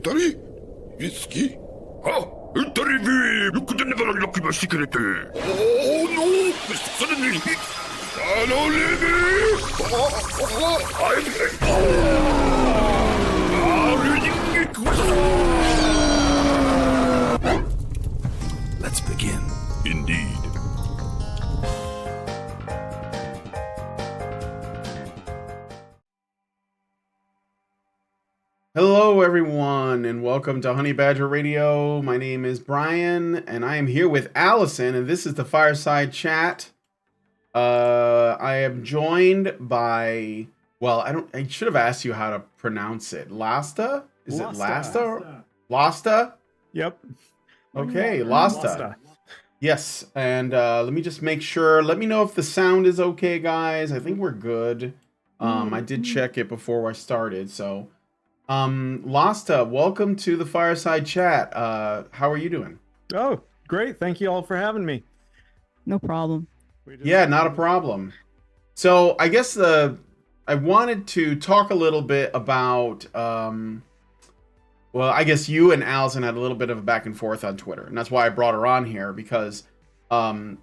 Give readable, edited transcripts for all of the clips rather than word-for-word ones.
二人好きあ、二人目よくでねばらなくましてくれておーのそれにあのレベルLet's begin. Indeed. Hello, everyone, and welcome to Honey Badger Radio. My name is Brian, and I am here with Allison, and this is the Fireside Chat. I am joined by, well, I should have asked you how to pronounce it. Lasta? Is it Lasta? Lasta? Yep. Okay, Lasta. Yes, and let me just make sure. Let me know if the sound is okay, guys. I think we're good. I did check it before I started, so... Lasta, welcome to the Fireside Chat. How are you doing? Oh, great. Thank you all for having me. No problem. Yeah, not a problem. So I guess I wanted to talk a little bit about, well, I guess you and Allison had a little bit of a back and forth on Twitter, and that's why I brought her on here, because, well,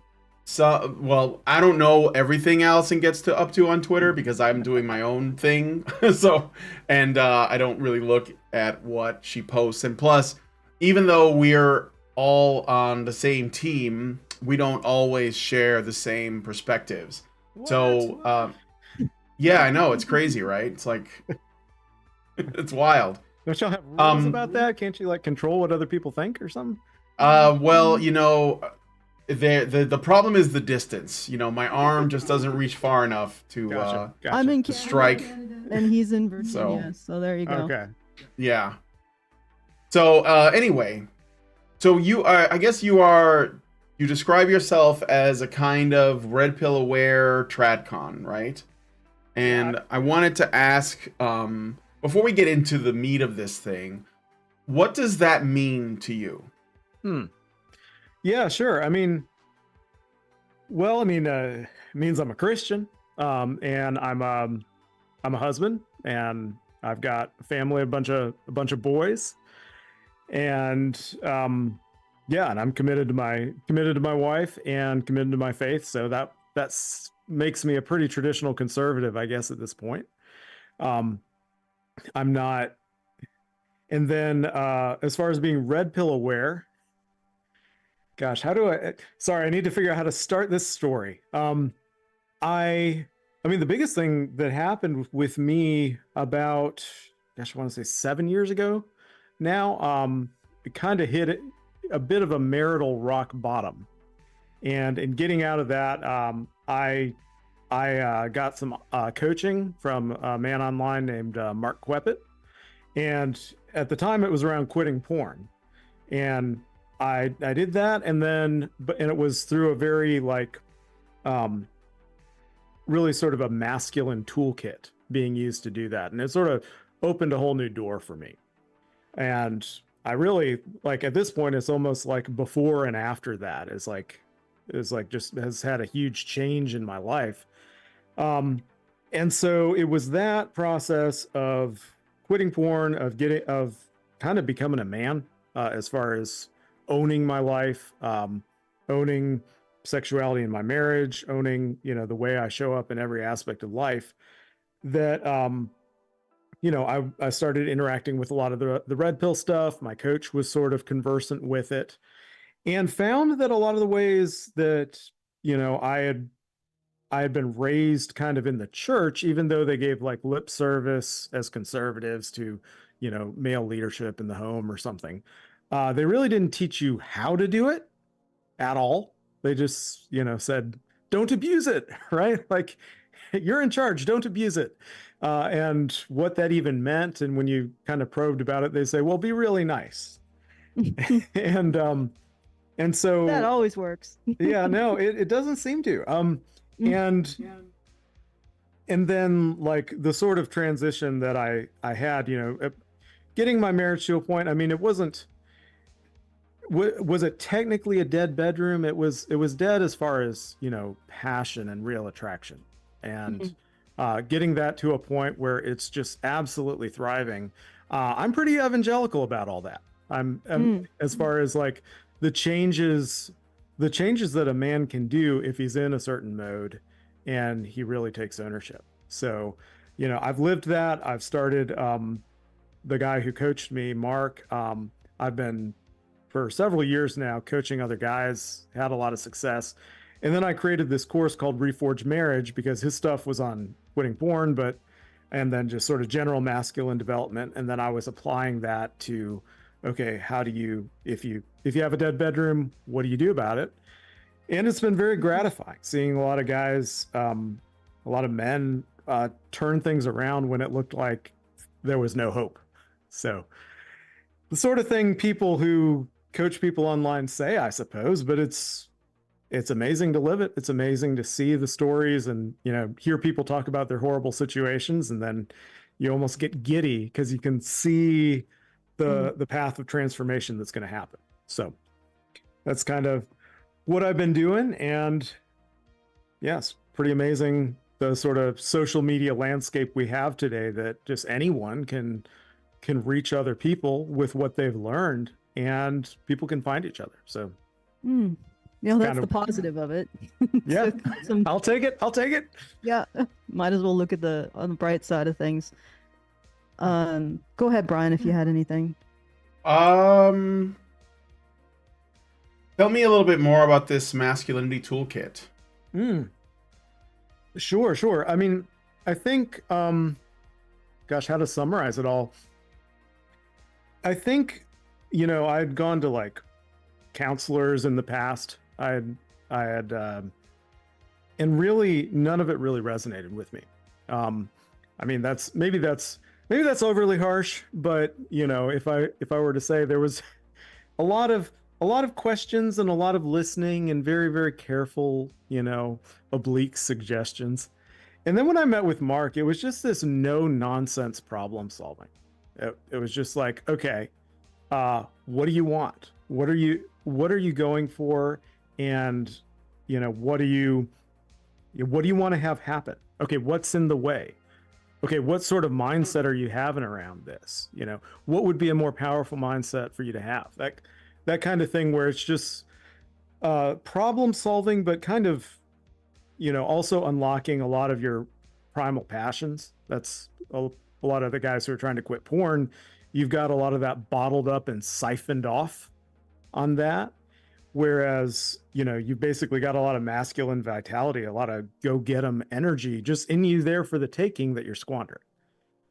I don't know everything Allison gets up to on Twitter because I'm doing my own thing. So, and I don't really look at what she posts. And plus, even though we're all on the same team, we don't always share the same perspectives. What? So, yeah, I know, it's crazy, right? It's like, it's wild. Don't y'all have rules about that? Can't you like control what other people think or something? Well, you know, the problem is the distance. You know, my arm just doesn't reach far enough to Gotcha. I'm in to Canada, strike. and he's in Virginia, so there you go. Okay. Yeah. So anyway, so you are, I guess you describe yourself as a kind of red pill aware tradcon, right? And I wanted to ask, before we get into the meat of this thing, what does that mean to you? Yeah, sure. I mean, well, it means I'm a Christian, and I'm a husband, and I've got a family, a bunch of boys, and yeah, and I'm committed to my wife and committed to my faith. So that's makes me a pretty traditional conservative, I guess, at this point. I'm not, and then as far as being red pill aware. Gosh, sorry, I need to figure out how to start this story. I mean, the biggest thing that happened with me about, gosh, I want to say 7 years ago now, it kind of hit a bit of a marital rock bottom. And in getting out of that, I got some coaching from a man online named Mark Queppet. And at the time it was around quitting porn. And I did that, and it was through a very really sort of a masculine toolkit being used to do that, and it sort of opened a whole new door for me. And I really at this point, it's almost like before and after that is just has had a huge change in my life. And so it was that process of quitting porn, of kind of becoming a man, as far as owning my life, owning sexuality in my marriage, owning, the way I show up in every aspect of life, that, I started interacting with a lot of the red pill stuff. My coach was sort of conversant with it, and found that a lot of the ways that, I had been raised kind of in the church, even though they gave lip service as conservatives to, male leadership in the home or something. They really didn't teach you how to do it at all. They just, said, don't abuse it, right? Like, you're in charge, don't abuse it. And what that even meant. And when you kind of probed about it, they say, well, be really nice. And so That always works. yeah, no, it doesn't seem to. And then the sort of transition that I had, getting my marriage to a point, I mean, it wasn't, was it technically a dead bedroom? It was dead as far as, passion and real attraction, and getting that to a point where it's just absolutely thriving. I'm pretty evangelical about all that. As far as like the changes that a man can do if he's in a certain mode and he really takes ownership. So, I've lived that. I've started, the guy who coached me, Mark, I've been for several years now coaching other guys, had a lot of success. And then I created this course called Reforged Marriage because his stuff was on quitting porn, and then just sort of general masculine development. And then I was applying that to, okay, how do you, if you have a dead bedroom, what do you do about it? And it's been very gratifying seeing a lot of guys, a lot of men turn things around when it looked like there was no hope. So the sort of thing people who coach people online say, I suppose, but it's amazing to live it. It's amazing to see the stories and, hear people talk about their horrible situations. And then you almost get giddy because you can see the path of transformation that's going to happen. So that's kind of what I've been doing. And yes, pretty amazing. The sort of social media landscape we have today, that just anyone can reach other people with what they've learned, and people can find each other. So that's the positive of it. Yeah. I'll take it. Yeah. Might as well look at on the bright side of things. Go ahead, Brian, if you had anything. Tell me a little bit more about this masculinity toolkit. Sure. I mean, I think, gosh, how to summarize it all? I think, I'd gone to like counselors in the past. I had, and really none of it really resonated with me. I mean, maybe that's overly harsh, but if I were to say, there was a lot of questions and a lot of listening and very, very careful, oblique suggestions. And then when I met with Mark, it was just this no nonsense problem solving. It was just like, okay, what do you want? What are you going for? And, what do you want to have happen? Okay, what's in the way? Okay, what sort of mindset are you having around this? What would be a more powerful mindset for you to have? That kind of thing, where it's just problem solving, but kind of, also unlocking a lot of your primal passions. That's a lot of the guys who are trying to quit porn. You've got a lot of that bottled up and siphoned off on that. Whereas, you've basically got a lot of masculine vitality, a lot of go get 'em energy just in you there for the taking that you're squandering.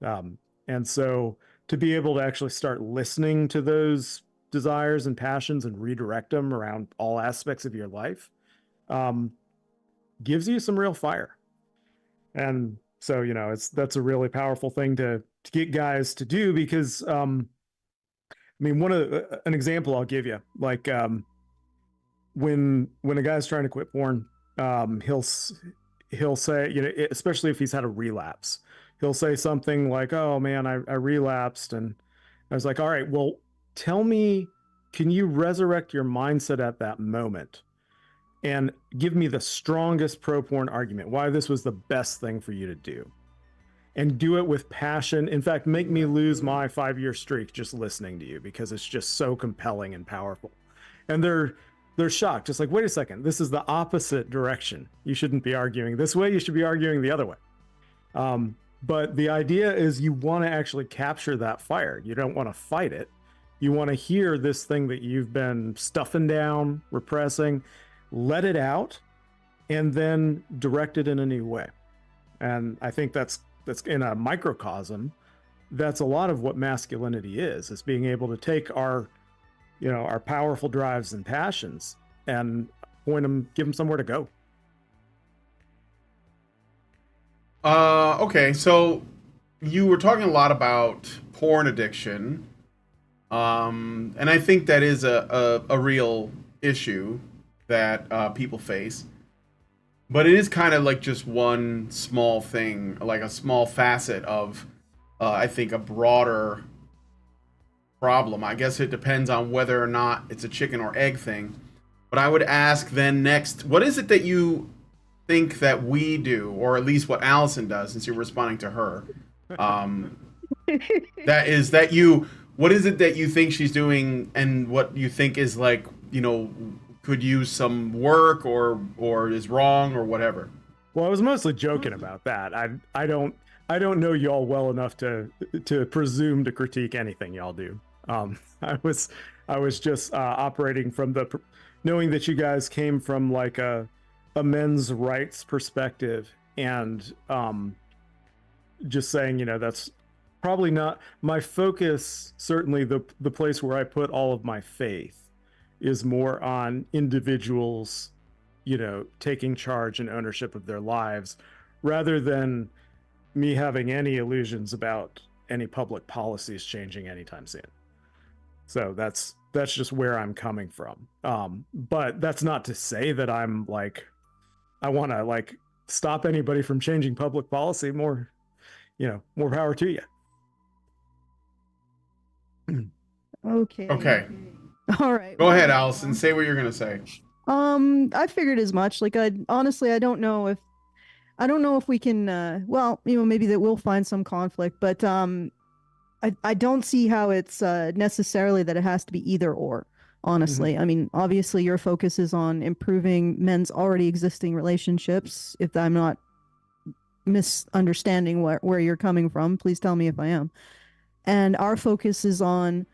And so to be able to actually start listening to those desires and passions and redirect them around all aspects of your life, gives you some real fire. And so, that's a really powerful thing to get guys to do, because, I mean, an example I'll give you, like, when a guy's trying to quit porn, he'll say, especially if he's had a relapse, he'll say something like, "Oh man, I relapsed." And I was like, "All right, well, tell me, can you resurrect your mindset at that moment and give me the strongest pro-porn argument why this was the best thing for you to do, and do it with passion. In fact, make me lose my 5-year streak just listening to you, because it's just so compelling and powerful." And they're shocked, just like, wait a second, this is the opposite direction. You shouldn't be arguing this way. You should be arguing the other way. But the idea is, you want to actually capture that fire. You don't want to fight it. You want to hear this thing that you've been stuffing down, repressing, let it out, and then direct it in a new way. And I think that's in a microcosm. That's a lot of what masculinity is being able to take our powerful drives and passions and give them somewhere to go. Okay, so you were talking a lot about porn addiction, and I think that is a real issue that people face. But it is kind of like just one small thing, like a small facet of, I think, a broader problem. I guess it depends on whether or not it's a chicken or egg thing. But I would ask then next, what is it that you think that we do, or at least what Allison does, since you're responding to her? what is it that you think she's doing, and what you think is like, could use some work, or is wrong, or whatever? Well, I was mostly joking about that. I don't know y'all well enough to presume to critique anything y'all do. I was just operating from knowing that you guys came from like a men's rights perspective, and just saying, that's probably not my focus. Certainly, the place where I put all of my faith is more on individuals, taking charge and ownership of their lives, rather than me having any illusions about any public policies changing anytime soon. So that's just where I'm coming from. But that's not to say that I'm like, I want to like stop anybody from changing public policy. More power to you. Okay. All right. Go ahead, Allison. Say what you're gonna say. I figured as much. Like, honestly, I don't know if we can. Well, maybe that we'll find some conflict, but I don't see how it's necessarily that it has to be either or. Honestly, I mean, obviously, your focus is on improving men's already existing relationships. If I'm not misunderstanding where you're coming from, please tell me if I am. And our focus is on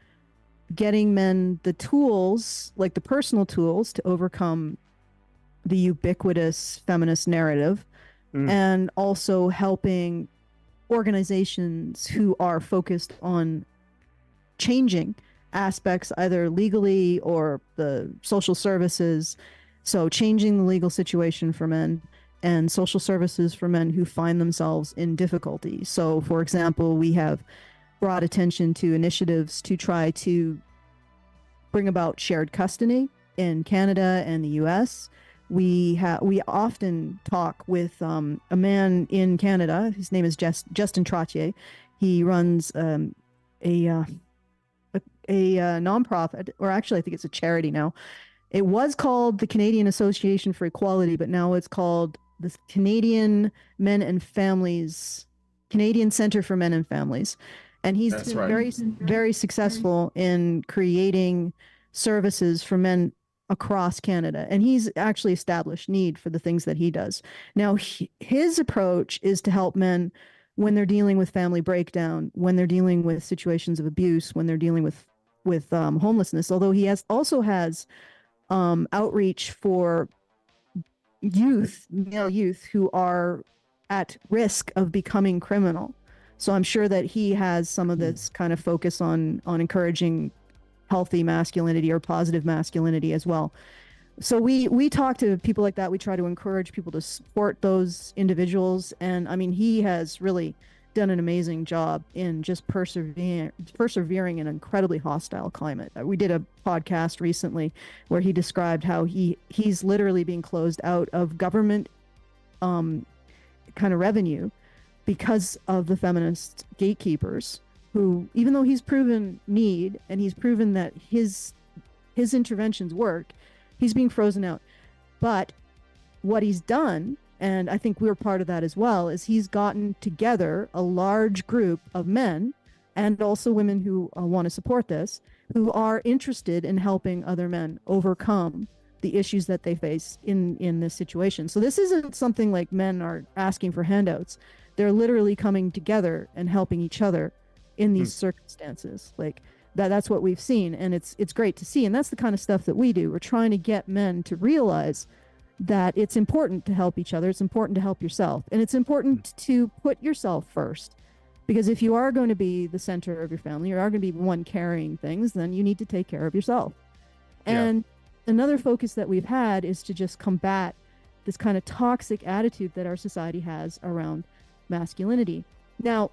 getting men the tools, like the personal tools, to overcome the ubiquitous feminist narrative, and also helping organizations who are focused on changing aspects, either legally or the social services. So changing the legal situation for men and social services for men who find themselves in difficulty. So, for example, we have brought attention to initiatives to try to bring about shared custody in Canada and the US. We often talk with a man in Canada. His name is Justin Trottier. He runs a nonprofit, or actually I think it's a charity now. It was called the Canadian Association for Equality, but now it's called the Canadian Center for Men and Families. And he's been very, very successful in creating services for men across Canada. And he's actually established need for the things that he does. Now, his approach is to help men when they're dealing with family breakdown, when they're dealing with situations of abuse, when they're dealing with homelessness, although he also has outreach for male youth who are at risk of becoming criminal. So I'm sure that he has some of this kind of focus on encouraging healthy masculinity or positive masculinity as well. So we talk to people like that. We try to encourage people to support those individuals. And I mean, he has really done an amazing job in just persevering in an incredibly hostile climate. We did a podcast recently where he described how he's literally being closed out of government kind of revenue because of the feminist gatekeepers who, even though he's proven need and he's proven that his interventions work, he's being frozen out. But what he's done, and I think we're part of that as well, is he's gotten together a large group of men and also women who want to support this, who are interested in helping other men overcome the issues that they face in this situation. So this isn't something like men are asking for handouts. They're literally coming together and helping each other in these circumstances. Like that's what we've seen, and it's great to see. And that's the kind of stuff that we do. We're trying to get men to realize that it's important to help each other. It's important to help yourself, and it's important to put yourself first. Because if you are going to be the center of your family, you are going to be one carrying things, then you need to take care of yourself. And another focus that we've had is to just combat this kind of toxic attitude that our society has around masculinity. Now,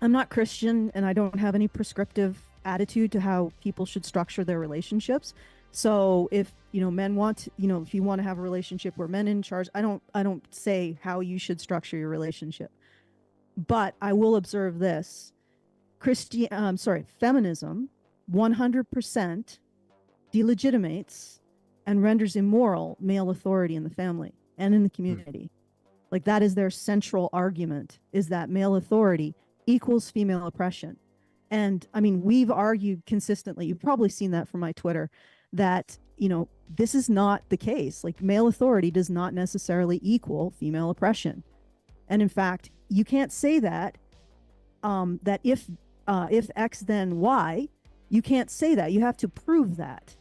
I'm not Christian, and I don't have any prescriptive attitude to how people should structure their relationships. So if men want, if you want to have a relationship where men in charge, I don't say how you should structure your relationship. But I will observe this: feminism 100% delegitimates and renders immoral male authority in the family and in the community. Like that is their central argument, is that male authority equals female oppression. And I mean, we've argued consistently, you've probably seen that from my Twitter, that, you know, this is not the case. Like, male authority does not necessarily equal female oppression. And in fact, you can't say that, that if X, then Y, you can't say that. You have to prove that,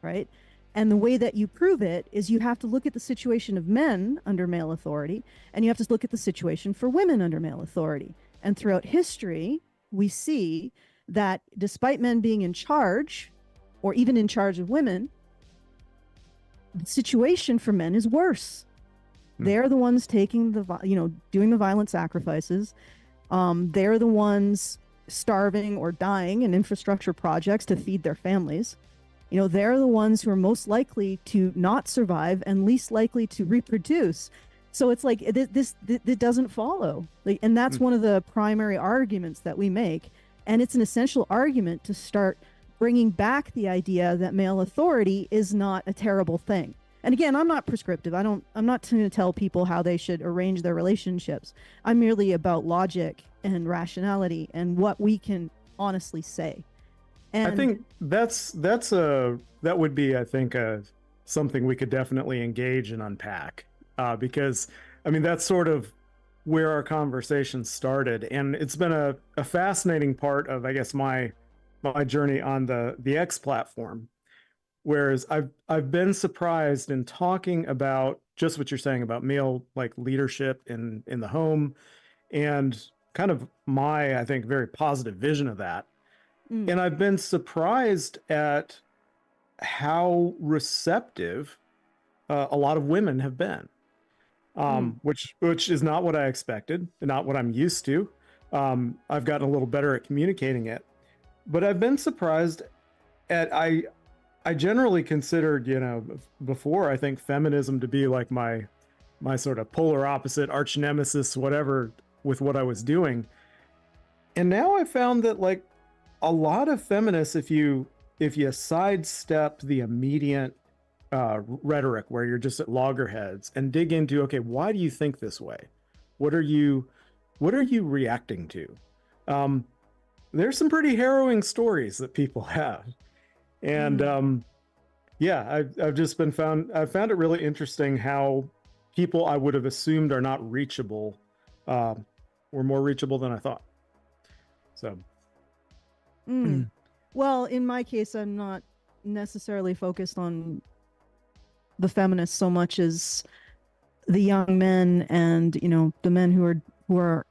right? And the way that you prove it is you have to look at the situation of men under male authority, and you have to look at the situation for women under male authority. And throughout history, we see that despite men being in charge, or even in charge of women, the situation for men is worse. They're the ones taking doing the violent sacrifices. They're the ones starving or dying in infrastructure projects to feed their families. You know, they're the ones who are most likely to not survive and least likely to reproduce. So it's like this doesn't follow. Like, and that's one of the primary arguments that we make. And it's an essential argument to start bringing back the idea that male authority is not a terrible thing. And again, I'm not prescriptive. I'm not going to tell people how they should arrange their relationships. I'm merely about logic and rationality and what we can honestly say. And I think that would be, I think, something we could definitely engage and unpack, because I mean, that's sort of where our conversation started, and it's been a fascinating part of, I guess, my journey on the X platform. Whereas I've been surprised in talking about just what you're saying about male like leadership in the home, and kind of my, I think, very positive vision of that. And I've been surprised at how receptive a lot of women have been, which is not what I expected, not what I'm used to. I've gotten a little better at communicating it, but I've been surprised at I generally considered, you know, before, I think feminism to be like my sort of polar opposite, arch nemesis, whatever, with what I was doing. And now I found that, like, a lot of feminists, if you sidestep the immediate rhetoric where you're just at loggerheads and dig into, okay, why do you think this way? What are you reacting to? There's some pretty harrowing stories that people have. And yeah, I've found it really interesting how people I would have assumed are not reachable were more reachable than I thought. So. Well, in my case, I'm not necessarily focused on the feminists so much as the young men and, you know, the men who are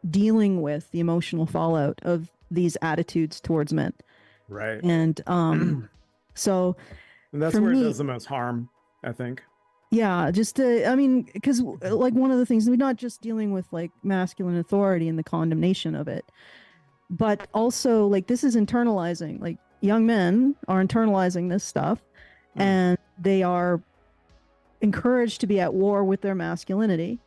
dealing with the emotional fallout of these attitudes towards men. Right. And so and that's where it does the most harm, I think. Yeah, just I mean, because like one of the things, we're not just dealing with like masculine authority and the condemnation of it, but also like this is internalizing. Like young men are internalizing this stuff, and they are encouraged to be at war with their masculinity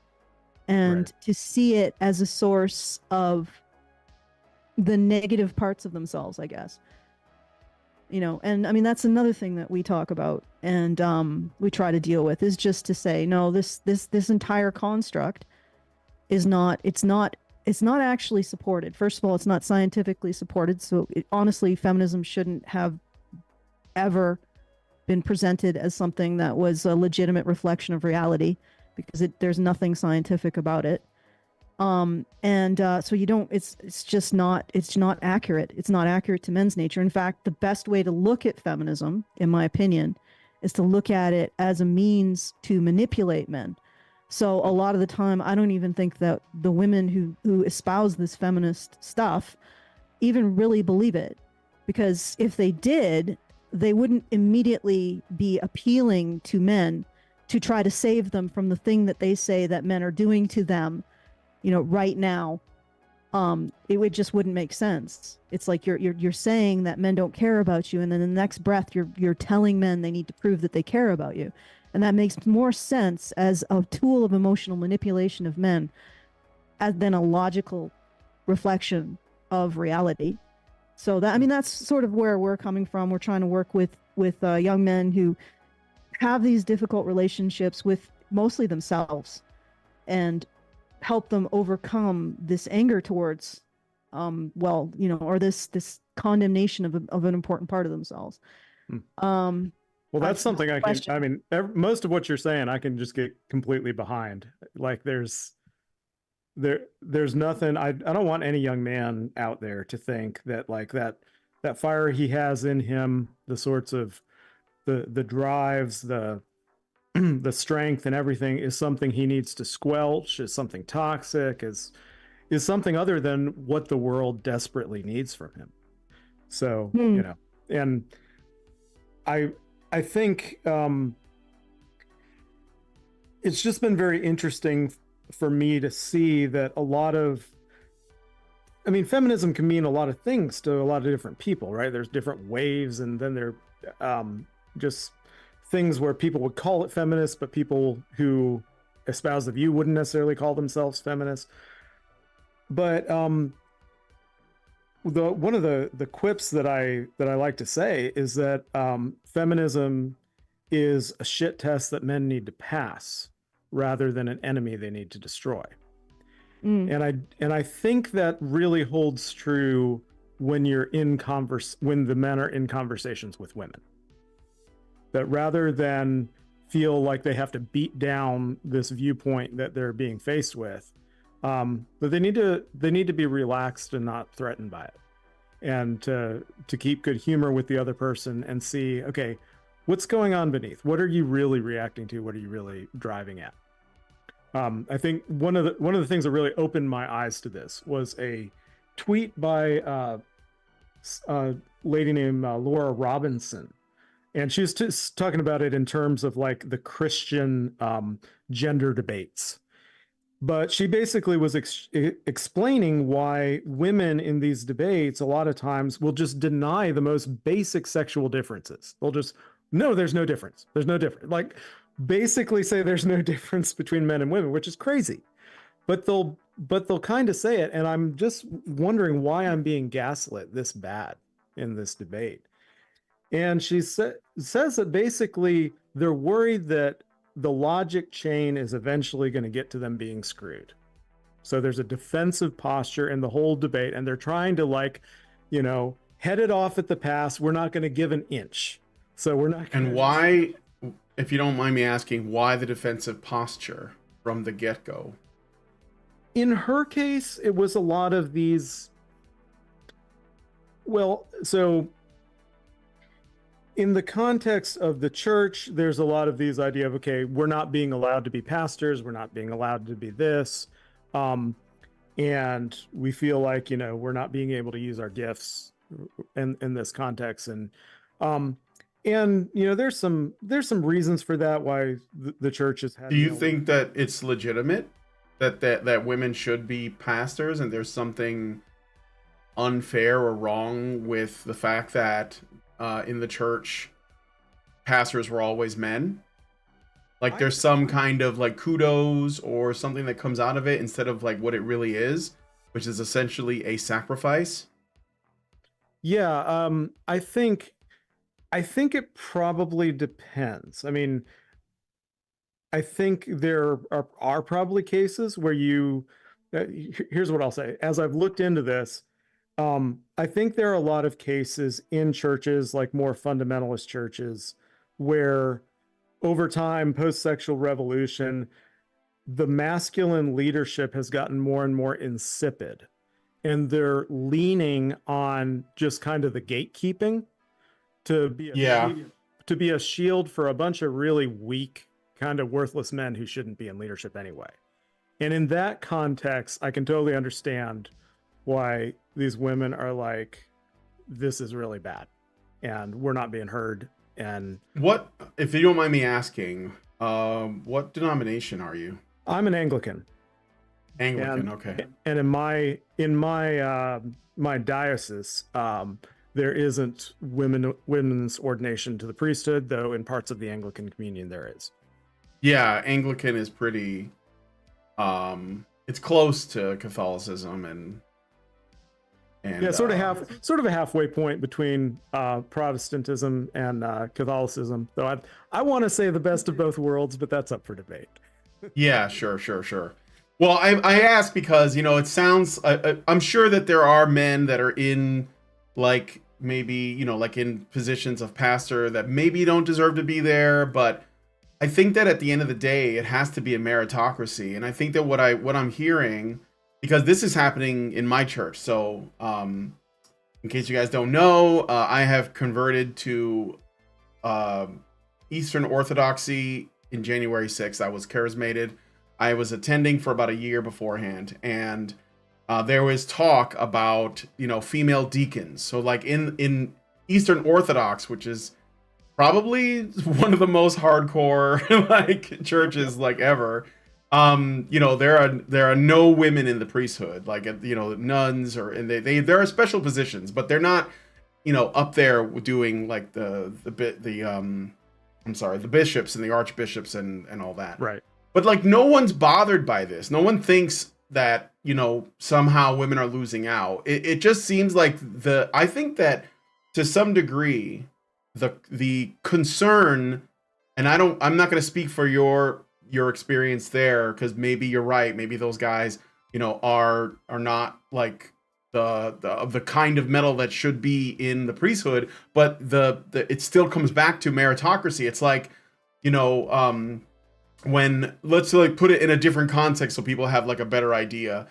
and to see it as a source of the negative parts of themselves, I guess. You know, and I mean, that's another thing that we talk about and we try to deal with, is just to say, no, this entire construct is not actually supported. First of all, it's not scientifically supported. So honestly, feminism shouldn't have ever been presented as something that was a legitimate reflection of reality, because there's nothing scientific about it. So you don't, it's not accurate. It's not accurate to men's nature. In fact, the best way to look at feminism, in my opinion, is to look at it as a means to manipulate men. So a lot of the time, I don't even think that the women who espouse this feminist stuff even really believe it, because if they did, they wouldn't immediately be appealing to men to try to save them from the thing that they say that men are doing to them, you know, right now. It just wouldn't make sense. It's like you're saying that men don't care about you, and then in the next breath you're telling men they need to prove that they care about you. And that makes more sense as a tool of emotional manipulation of men than a logical reflection of reality. So that, I mean, that's sort of where we're coming from. We're trying to work with young men who have these difficult relationships with mostly themselves, and help them overcome this anger towards, well, you know, or this condemnation of an important part of themselves. Well, that's something I can, question. I mean, most of what you're saying, I can just get completely behind. Like there's nothing, I don't want any young man out there to think that like that fire he has in him, the sorts of the drives, the the strength and everything is something he needs to squelch, is something toxic, is something other than what the world desperately needs from him. So, you know, and I think it's just been very interesting for me to see that a lot of, I mean, feminism can mean a lot of things to a lot of different people, right? There's different waves, and then there just things where people would call it feminist, but people who espouse the view wouldn't necessarily call themselves feminists. But one of the quips that I like to say is that feminism is a shit test that men need to pass rather than an enemy they need to destroy. And I think that really holds true when you're when the men are in conversations with women. That rather than feel like they have to beat down this viewpoint that they're being faced with, that they need to be relaxed and not threatened by it, and to keep good humor with the other person and see, okay, what's going on beneath? What are you really reacting to? What are you really driving at? I think one of the things that really opened my eyes to this was a tweet by a lady named Laura Robinson. And she was just talking about it in terms of like the Christian gender debates. But she basically was explaining why women in these debates a lot of times will just deny the most basic sexual differences. They'll just, no, there's no difference. There's no difference. Like basically say there's no difference between men and women, which is crazy. But they'll kind of say it. And I'm just wondering why I'm being gaslit this bad in this debate. And she says that basically they're worried that the logic chain is eventually going to get to them being screwed. So there's a defensive posture in the whole debate, and they're trying to, like, you know, head it off at the pass. We're not going to give an inch. So we're not going to. And why, if you don't mind me asking, why the defensive posture from the get-go? In her case, it was a lot of these. Well, so in the context of the church, there's a lot of these idea of, okay, we're not being allowed to be pastors. We're not being allowed to be this. And we feel like, you know, we're not being able to use our gifts in this context. And, you know, there's some reasons for that, why the church has had. Do you think that it's legitimate that women should be pastors, and there's something unfair or wrong with the fact that in the church pastors were always men? Like there's some kind of like kudos or something that comes out of it instead of like what it really is, which is essentially a sacrifice? Yeah, I think it probably depends. I mean, I think there are probably cases where here's what I'll say. As I've looked into this, I think there are a lot of cases in churches, like more fundamentalist churches, where over time, post-sexual revolution, the masculine leadership has gotten more and more insipid, and they're leaning on just kind of the gatekeeping to be a shield for a bunch of really weak, kind of worthless men who shouldn't be in leadership anyway. And in that context, I can totally understand why these women are like, this is really bad and we're not being heard. And what, if you don't mind me asking, what denomination are you? I'm an Anglican. Okay. And in my diocese, there isn't women's ordination to the priesthood, though in parts of the Anglican communion there is. Yeah, Anglican is pretty it's close to Catholicism and yeah, sort of a halfway point between Protestantism and Catholicism. Though I want to say the best of both worlds, but that's up for debate. Yeah, sure. Well, I ask because, it sounds, I'm sure that there are men that are in, like, maybe, like in positions of pastor that maybe don't deserve to be there. But I think that at the end of the day, it has to be a meritocracy. And I think that what I'm hearing, because this is happening in my church. So, in case you guys don't know, I have converted to Eastern Orthodoxy in January 6th. I was charismated. I was attending for about a year beforehand, and there was talk about, female deacons. So like in Eastern Orthodox, which is probably one of the most hardcore like churches like ever, there are no women in the priesthood, like, nuns, or, and there are special positions, but they're not, up there doing like the bishops and the archbishops and all that. Right. But like, no one's bothered by this. No one thinks that, somehow women are losing out. It just seems like I think that to some degree, the concern, and I'm not going to speak for your experience there, because maybe you're right. Maybe those guys, are not like the kind of metal that should be in the priesthood, but it still comes back to meritocracy. It's like, when, let's like put it in a different context so people have like a better idea.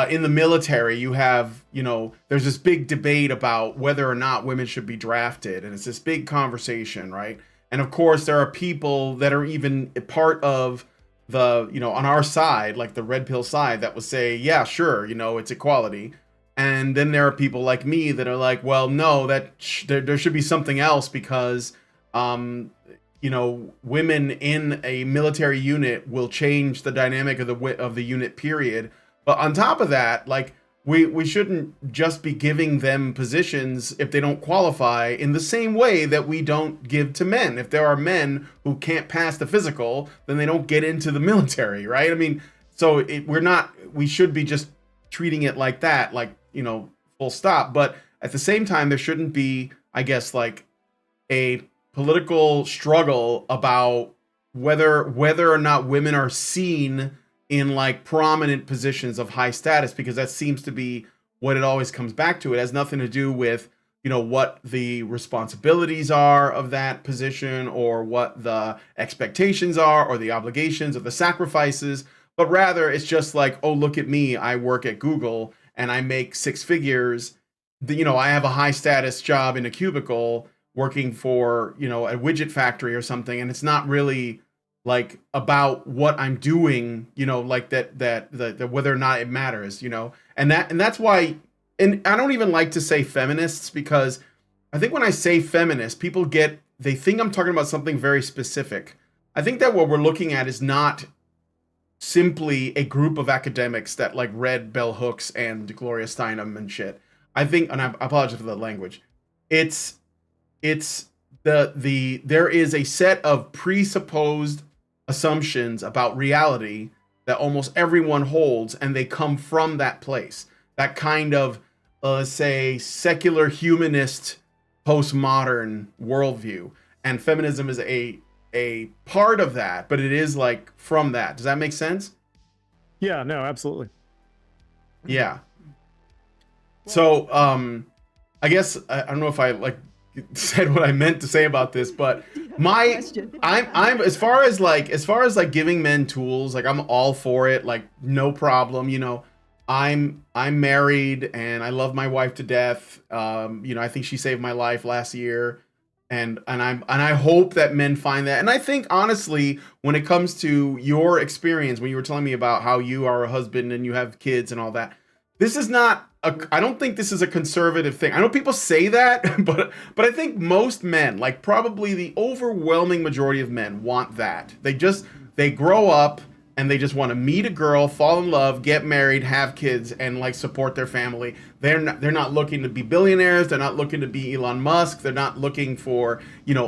In the military, you have, there's this big debate about whether or not women should be drafted, and it's this big conversation, right? And of course, there are people that are even part of the, on our side, like the red pill side, that will say, yeah, sure, it's equality. And then there are people like me that are like, well, no, there should be something else, because women in a military unit will change the dynamic of the unit, period. But on top of that, like, we shouldn't just be giving them positions if they don't qualify, in the same way that we don't give to men. If there are men who can't pass the physical, then they don't get into the military, right? I mean, so we should be just treating it like that, like, full stop. But at the same time, there shouldn't be, I guess, like a political struggle about whether or not women are seen in like prominent positions of high status, because that seems to be what it always comes back to. It has nothing to do with, what the responsibilities are of that position, or what the expectations are, or the obligations, or the sacrifices, but rather it's just like, oh, look at me, I work at Google and I make six figures. I have a high status job in a cubicle working for, a widget factory or something, and it's not really like about what I'm doing, like that whether or not it matters, and that's why. And I don't even like to say feminists, because I think when I say feminist, people they think I'm talking about something very specific. I think that what we're looking at is not simply a group of academics that like read bell hooks and Gloria Steinem and shit. I think, and I apologize for the language, it's there is a set of presupposed assumptions about reality that almost everyone holds, and they come from that place, that kind of say secular humanist postmodern worldview, and feminism is a part of that, but it is like from that. Does that make sense? Yeah, no, absolutely. Yeah. So I guess I don't know if I like said what I meant to say about this, but I'm as far as like giving men tools, like I'm all for it, like no problem. I'm married and I love my wife to death. I think she saved my life last year, and I hope that men find that. And I think honestly, when it comes to your experience, when you were telling me about how you are a husband and you have kids and all that, this is not I don't think this is a conservative thing. I know people say that, but I think most men, like probably the overwhelming majority of men, want that. They grow up and they just want to meet a girl, fall in love, get married, have kids, and like support their family. They're not looking to be billionaires. They're not looking to be Elon Musk. They're not looking for,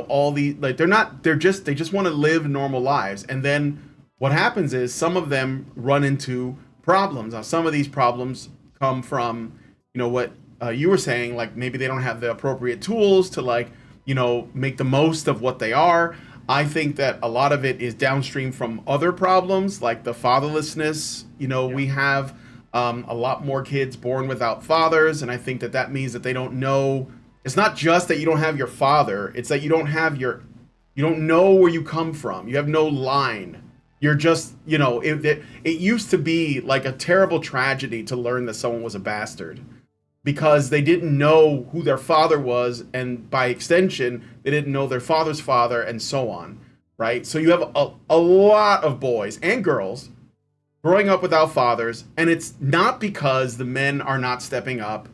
all the like. They just want to live normal lives. And then what happens is some of them run into problems. Now, some of these problems come from, what you were saying, like maybe they don't have the appropriate tools to like, make the most of what they are. I think that a lot of it is downstream from other problems like the fatherlessness. We have a lot more kids born without fathers, and I think that that means that they don't know. It's not just that you don't have your father; it's that you don't know where you come from. You have no line. You're just, it used to be like a terrible tragedy to learn that someone was a bastard because they didn't know who their father was, and by extension, they didn't know their father's father, and so on, right? So you have a lot of boys and girls growing up without fathers, and it's not because the men are not stepping up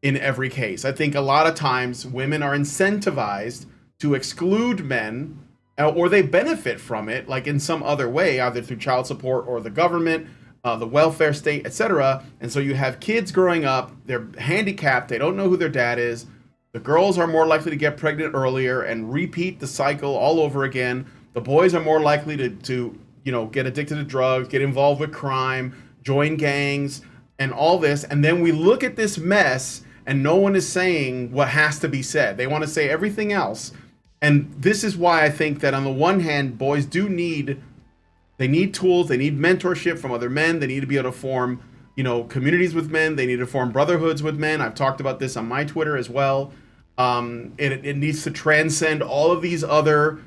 in every case. I think a lot of times women are incentivized to exclude men, or they benefit from it, like in some other way, either through child support or the government, the welfare state, etc. And so you have kids growing up, they're handicapped, they don't know who their dad is. The girls are more likely to get pregnant earlier and repeat the cycle all over again. The boys are more likely to get addicted to drugs, get involved with crime, join gangs, and all this. And then we look at this mess, and no one is saying what has to be said. They want to say everything else. And this is why I think that on the one hand, boys need tools, they need mentorship from other men, they need to be able to form, communities with men, they need to form brotherhoods with men. I've talked about this on my Twitter as well. It needs to transcend all of these other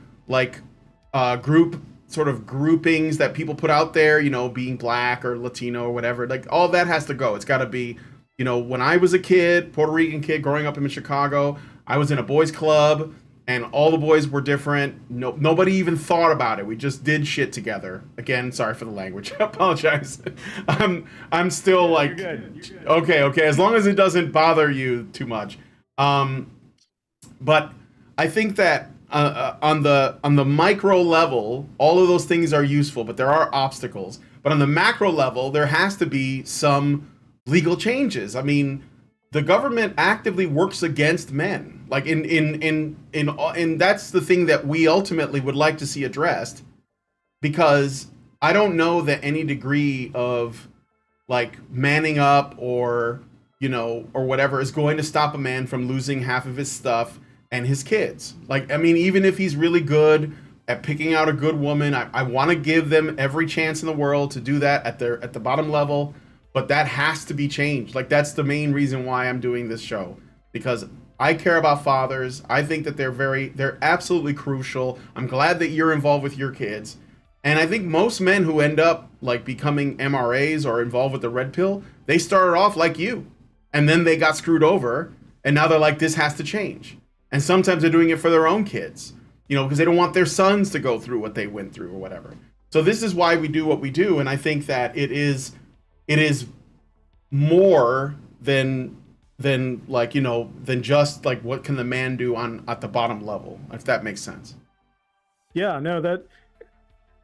groupings that people put out there, being black or Latino or whatever. Like all that has to go. It's got to be, when I was a kid, Puerto Rican kid growing up in Chicago, I was in a boys club. And all the boys were different. Nobody even thought about it. We just did shit together. Again, sorry for the language. I apologize. I'm still like, You're good. Okay. As long as it doesn't bother you too much. But I think that on the micro level, all of those things are useful, but there are obstacles. But on the macro level, there has to be some legal changes. I mean, the government actively works against men. Like in that's the thing that we ultimately would like to see addressed, because I don't know that any degree of like manning up or or whatever is going to stop a man from losing half of his stuff and his kids. Like, I mean, even if he's really good at picking out a good woman, I want to give them every chance in the world to do that at the bottom level. But that has to be changed. Like, that's the main reason why I'm doing this show, because I care about fathers. I think that they're absolutely crucial. I'm glad that you're involved with your kids. And I think most men who end up like becoming MRAs or involved with the red pill, they started off like you, and then they got screwed over, and now they're like, this has to change. And sometimes they're doing it for their own kids, because they don't want their sons to go through what they went through or whatever. So this is why we do what we do. And I think that it is more than just like what can the man do at the bottom level, if that makes sense. Yeah, no,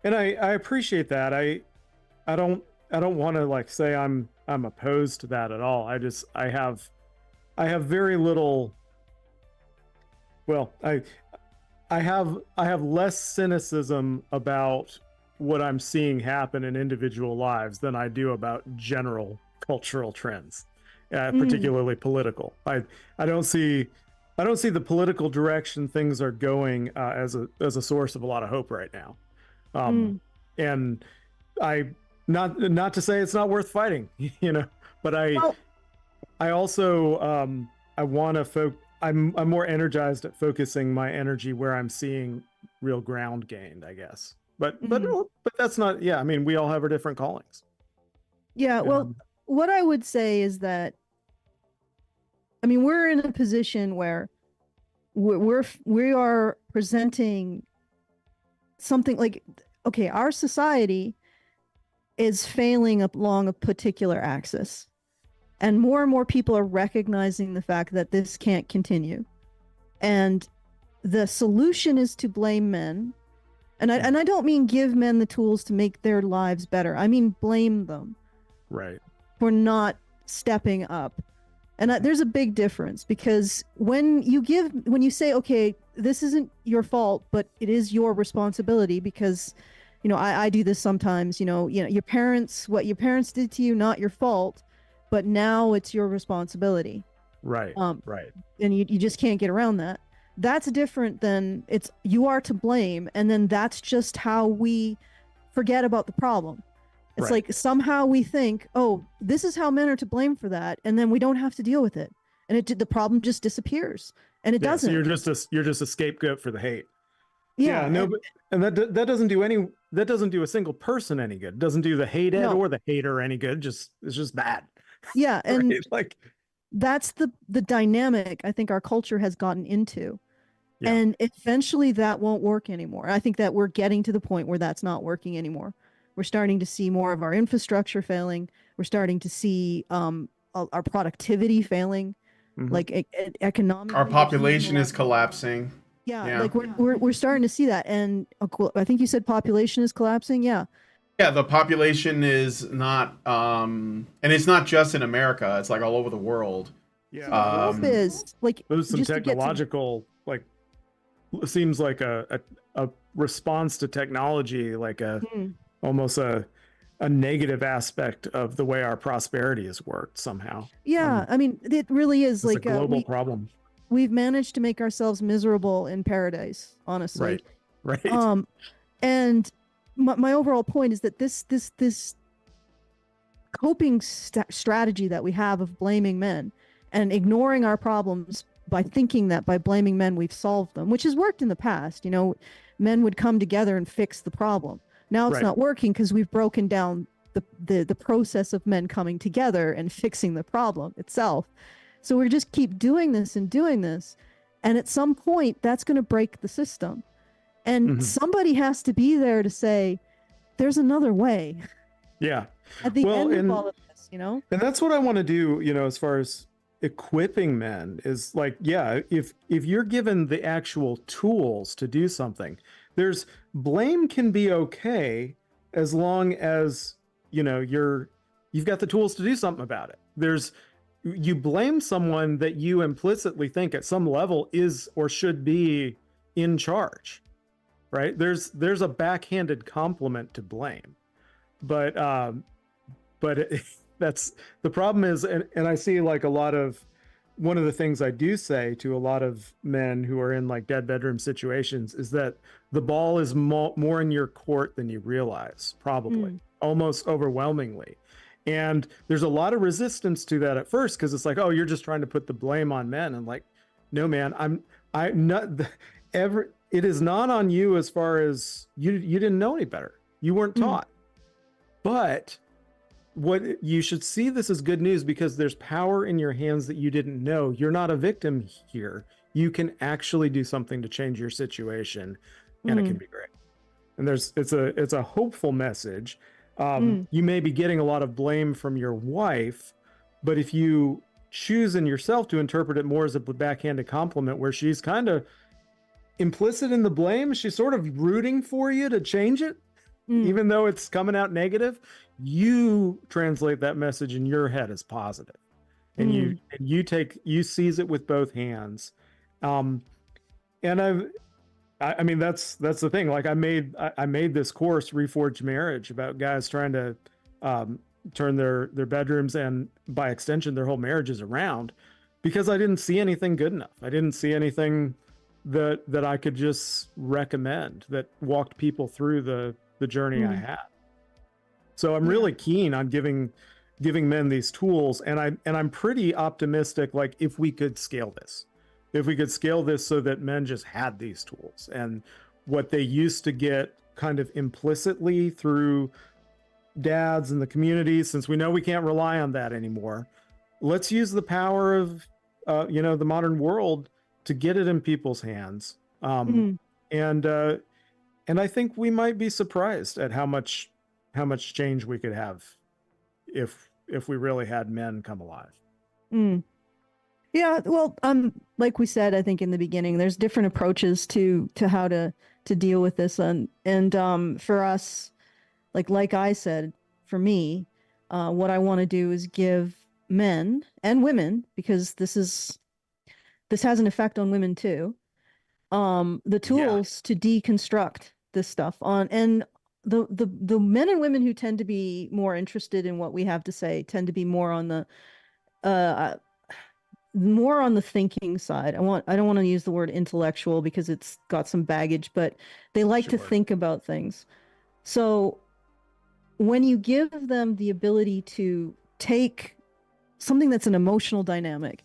and I appreciate that. I don't want to like say I'm opposed to that at all. I have very little. Well, I have less cynicism about what I'm seeing happen in individual lives than I do about general cultural trends, particularly political. I don't see the political direction things are going as a source of a lot of hope right now. And I not to say it's not worth fighting, but I also I want to I'm more energized at focusing my energy where I'm seeing real ground gained, I guess. But that's not. Yeah, I mean, we all have our different callings. Yeah. Well, what I would say is that, I mean, we're in a position where we are presenting something like, okay, our society is failing along a particular axis, and more people are recognizing the fact that this can't continue, and the solution is to blame men. And I don't mean give men the tools to make their lives better. I mean blame them, right, for not stepping up. And there's a big difference, because when you say, okay, this isn't your fault, but it is your responsibility, because I do this sometimes. Your parents, what your parents did to you, not your fault, but now it's your responsibility. Right, right. And you just can't get around that. That's different than it's you are to blame, and then that's just how we forget about the problem. It's Right. like somehow we think, oh, this is how men are to blame for that, and then we don't have to deal with it, and the problem just disappears, and it Yeah, so doesn't. you're just a scapegoat for the hate. Yeah, no, but and that doesn't do a single person any good. It doesn't do the hated No. or the hater any good. It's just bad. yeah, and Right? Like, that's the dynamic I think our culture has gotten into. yeah. And eventually that won't work anymore. I think that we're getting to the point where that's not working anymore. We're starting to see more of our infrastructure failing. We're starting to see our productivity failing, Mhm. like economically. Our we're seeing population more- is collapsing. Yeah, like we're starting to see that. And I think you said population is collapsing. Yeah. Yeah, the population is not, and it's not just in America. It's like all over the world. Yeah. So the hope is like There's some just to get to technological, like, seems like a response to technology, like almost a negative aspect of the way our prosperity has worked somehow. Yeah, I mean, it really is It's like a global problem. we've managed to make ourselves miserable in paradise, honestly. Right. Right. And my overall point is that this coping strategy that we have of blaming men and ignoring our problems by thinking that by blaming men we've solved them, which has worked in the past. You know, men would come together and fix the problem. Now it's Right. not working because we've broken down the process of men coming together and fixing the problem itself. So we just keep doing this, and at some point that's going to break the system. And Mhm. somebody has to be there to say, there's another way Yeah. at the Well, end and- of all of this, you know? And that's what I want to do, as far as equipping men is like, yeah, if you're given the actual tools to do something, there's blame can be okay as long as, you've got the tools to do something about it. You blame someone that you implicitly think at some level is or should be in charge, right? There's a backhanded compliment to blame, but that's the problem is, and I see like one of the things I do say to a lot of men who are in like dead bedroom situations is that the ball is more in your court than you realize, probably almost overwhelmingly. And there's a lot of resistance to that at first because it's like, oh, you're just trying to put the blame on men. And like, no, man, it is not on you as far as you didn't know any better. You weren't taught. But what you should see this as good news because there's power in your hands that you didn't know. You're not a victim here. You can actually do something to change your situation, and it can be great. And it's a hopeful message. You may be getting a lot of blame from your wife, but if you choose in yourself to interpret it more as a backhanded compliment where she's kind of implicit in the blame, she's sort of rooting for you to change it, even though it's coming out negative, you translate that message in your head as positive, and you seize it with both hands. And I mean, that's the thing. Like I made this course, Reforged Marriage, about guys trying to turn their bedrooms and by extension their whole marriages around, because I didn't see anything good enough. I didn't see anything that I could just recommend that walked people through the journey I had. So I'm really keen on giving men these tools, and I'm pretty optimistic. Like if we could scale this so that men just had these tools, and what they used to get kind of implicitly through dads and the community, since we know we can't rely on that anymore, let's use the power of the modern world to get it in people's hands. And I think we might be surprised at how much change we could have if we really had men come alive. Yeah, well, like we said, I think in the beginning, there's different approaches to how to deal with this, and for us, like I said, for me, what I want to do is give men and women, because this has an effect on women too, the tools to deconstruct this stuff and the men and women who tend to be more interested in what we have to say tend to be more on the more on the thinking side. I don't want to use the word intellectual because it's got some baggage, but they like to Sure. think about things. So when you give them the ability to take something that's an emotional dynamic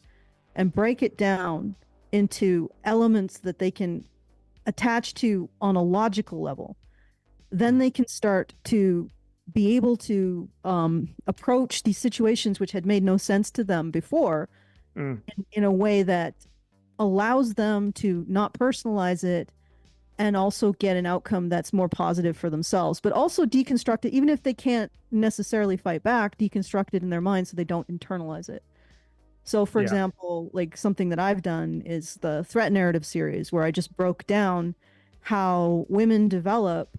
and break it down into elements that they can attach to on a logical level, then they can start to be able to approach these situations which had made no sense to them before in a way that allows them to not personalize it and also get an outcome that's more positive for themselves, but also deconstruct it, even if they can't necessarily fight back, deconstruct it in their mind so they don't internalize it. So, for Yeah. example, like something that I've done is the threat narrative series, where I just broke down how women develop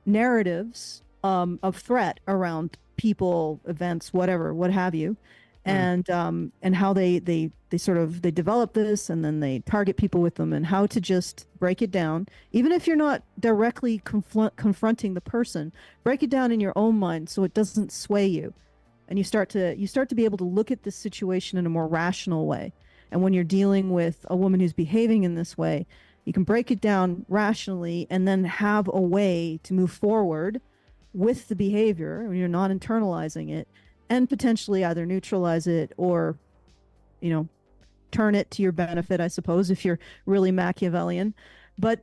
narratives of threat around people, events, whatever, what have you, and how they sort of they develop this and then they target people with them, and how to just break it down, even if you're not directly confronting the person, break it down in your own mind so it doesn't sway you, and you start to be able to look at this situation in a more rational way. And when you're dealing with a woman who's behaving in this way, you can break it down rationally and then have a way to move forward with the behavior when you're not internalizing it, and potentially either neutralize it or, turn it to your benefit, I suppose, if you're really Machiavellian. But,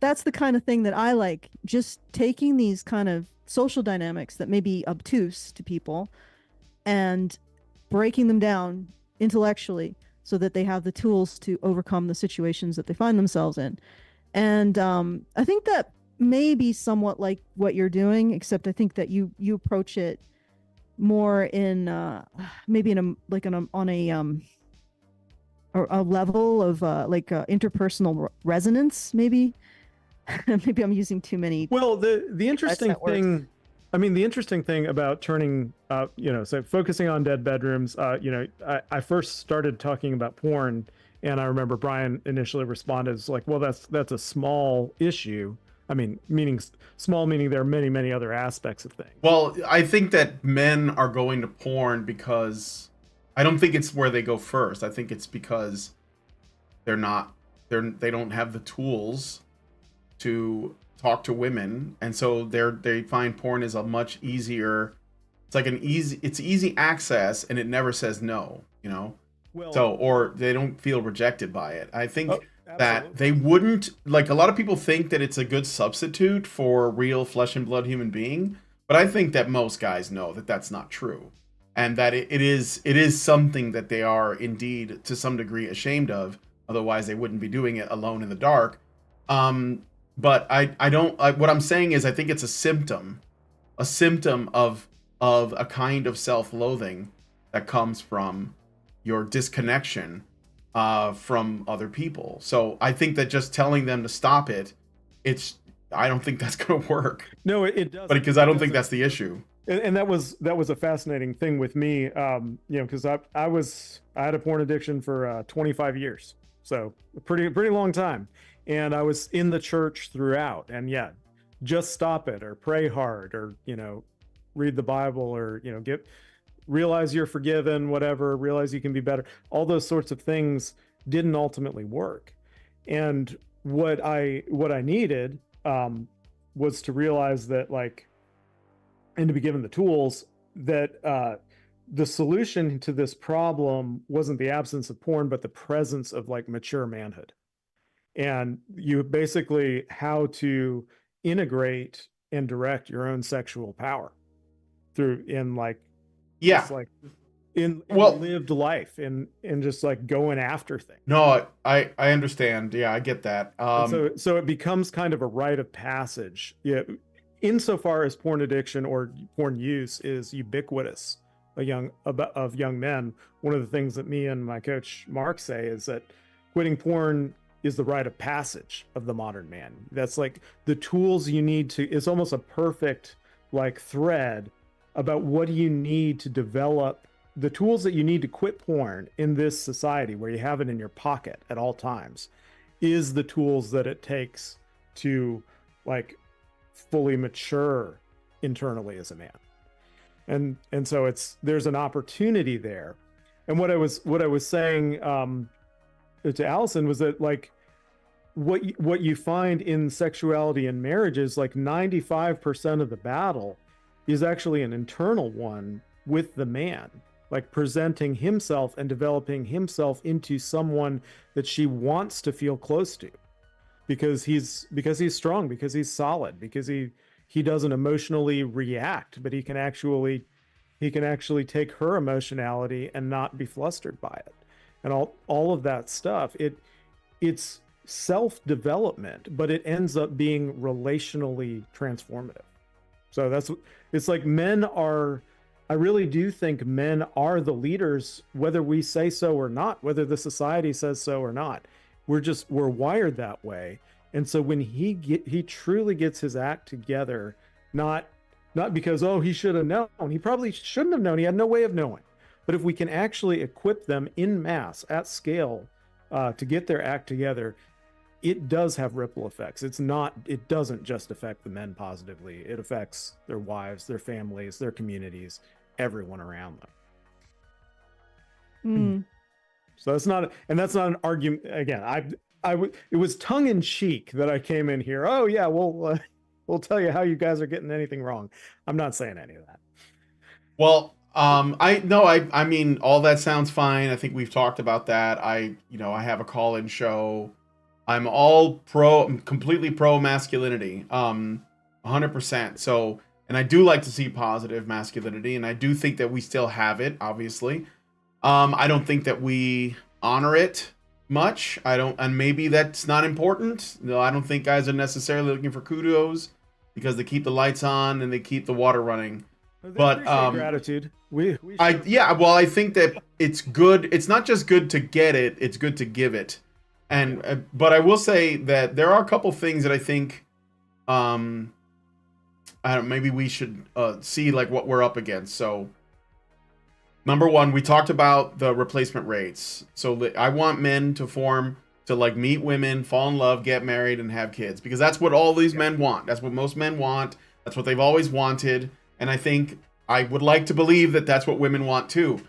that's the kind of thing that I like, just taking these kind of social dynamics that may be obtuse to people and breaking them down intellectually so that they have the tools to overcome the situations that they find themselves in. And I think that may be somewhat like what you're doing, except I think that you approach it more in maybe in a level of interpersonal resonance, maybe. Maybe I'm using too many. Well, the interesting thing, I mean, the interesting thing about turning, so focusing on dead bedrooms, I first started talking about porn, and I remember Brian initially responded as like, well, that's a small issue. I mean, small meaning there are many, many other aspects of things. Well, I think that men are going to porn because I don't think it's where they go first. I think it's because they don't have the tools to talk to women, and so they find porn is a much easier. It's like it's easy access, and it never says no. Well, so or they don't feel rejected by it. I think that absolutely. they wouldn't, like, a lot of people think that it's a good substitute for a real flesh and blood human being, but I think that most guys know that that's not true, and that it is something that they are indeed to some degree ashamed of. Otherwise, they wouldn't be doing it alone in the dark. But I don't. What I'm saying is, I think it's a symptom of a kind of self-loathing that comes from your disconnection from other people. So I think that just telling them to stop it, I don't think that's going to work. No, it does. But because I don't think that's the issue. And that was a fascinating thing with me, because I had a porn addiction for 25 years, so a pretty long time, and I was in the church throughout, and just stop it, or pray hard, or read the Bible, or realize you're forgiven, whatever, realize you can be better. All those sorts of things didn't ultimately work, and what I needed was to realize that, like, and to be given the tools that the solution to this problem wasn't the absence of porn, but the presence of, like, mature manhood. And you basically how to integrate and direct your own sexual power through in lived life and just like going after things. No, I understand. Yeah, I get that. So it becomes kind of a rite of passage. Yeah. Insofar as porn addiction or porn use is ubiquitous of young men, one of the things that me and my coach Mark say is that quitting porn is the rite of passage of the modern man. That's like the tools you need to, it's almost a perfect like thread about what do you need to develop the tools that you need to quit porn in this society where you have it in your pocket at all times is the tools that it takes to like fully mature internally as a man. And so there's an opportunity there. And what I was saying to Allison was that like what you find in sexuality and marriages, like 95% of the battle is actually an internal one with the man, like presenting himself and developing himself into someone that she wants to feel close to, because he's strong, because he's solid, because he doesn't emotionally react, but he can actually take her emotionality and not be flustered by it, and all of that stuff. It's self-development, but it ends up being relationally transformative. So it's like I really do think men are the leaders, whether we say so or not, whether the society says so or not. We're wired that way. And so when he truly gets his act together, not because, oh, he should have known. He probably shouldn't have known. He had no way of knowing. But if we can actually equip them in mass at scale to get their act together, it does have ripple effects. It doesn't just affect the men positively. It affects their wives, their families, their communities, everyone around them. So that's not an argument. Again, it was tongue in cheek that I came in here. Oh yeah, we'll tell you how you guys are getting anything wrong. I'm not saying any of that. Well, I mean, all that sounds fine. I think we've talked about that. I have a call-in show. I'm completely pro masculinity, 100%. So, and I do like to see positive masculinity, and I do think that we still have it, obviously. I don't think that we honor it much. And maybe that's not important. No, I don't think guys are necessarily looking for kudos because they keep the lights on and they keep the water running. But gratitude. I think that it's good. It's not just good to get it; it's good to give it. And but I will say that there are a couple things that I think, maybe we should see like what we're up against. So, number one, we talked about the replacement rates. So I want men to like meet women, fall in love, get married, and have kids, because that's what all these men want. That's what most men want. That's what they've always wanted. And I think I would like to believe that that's what women want too.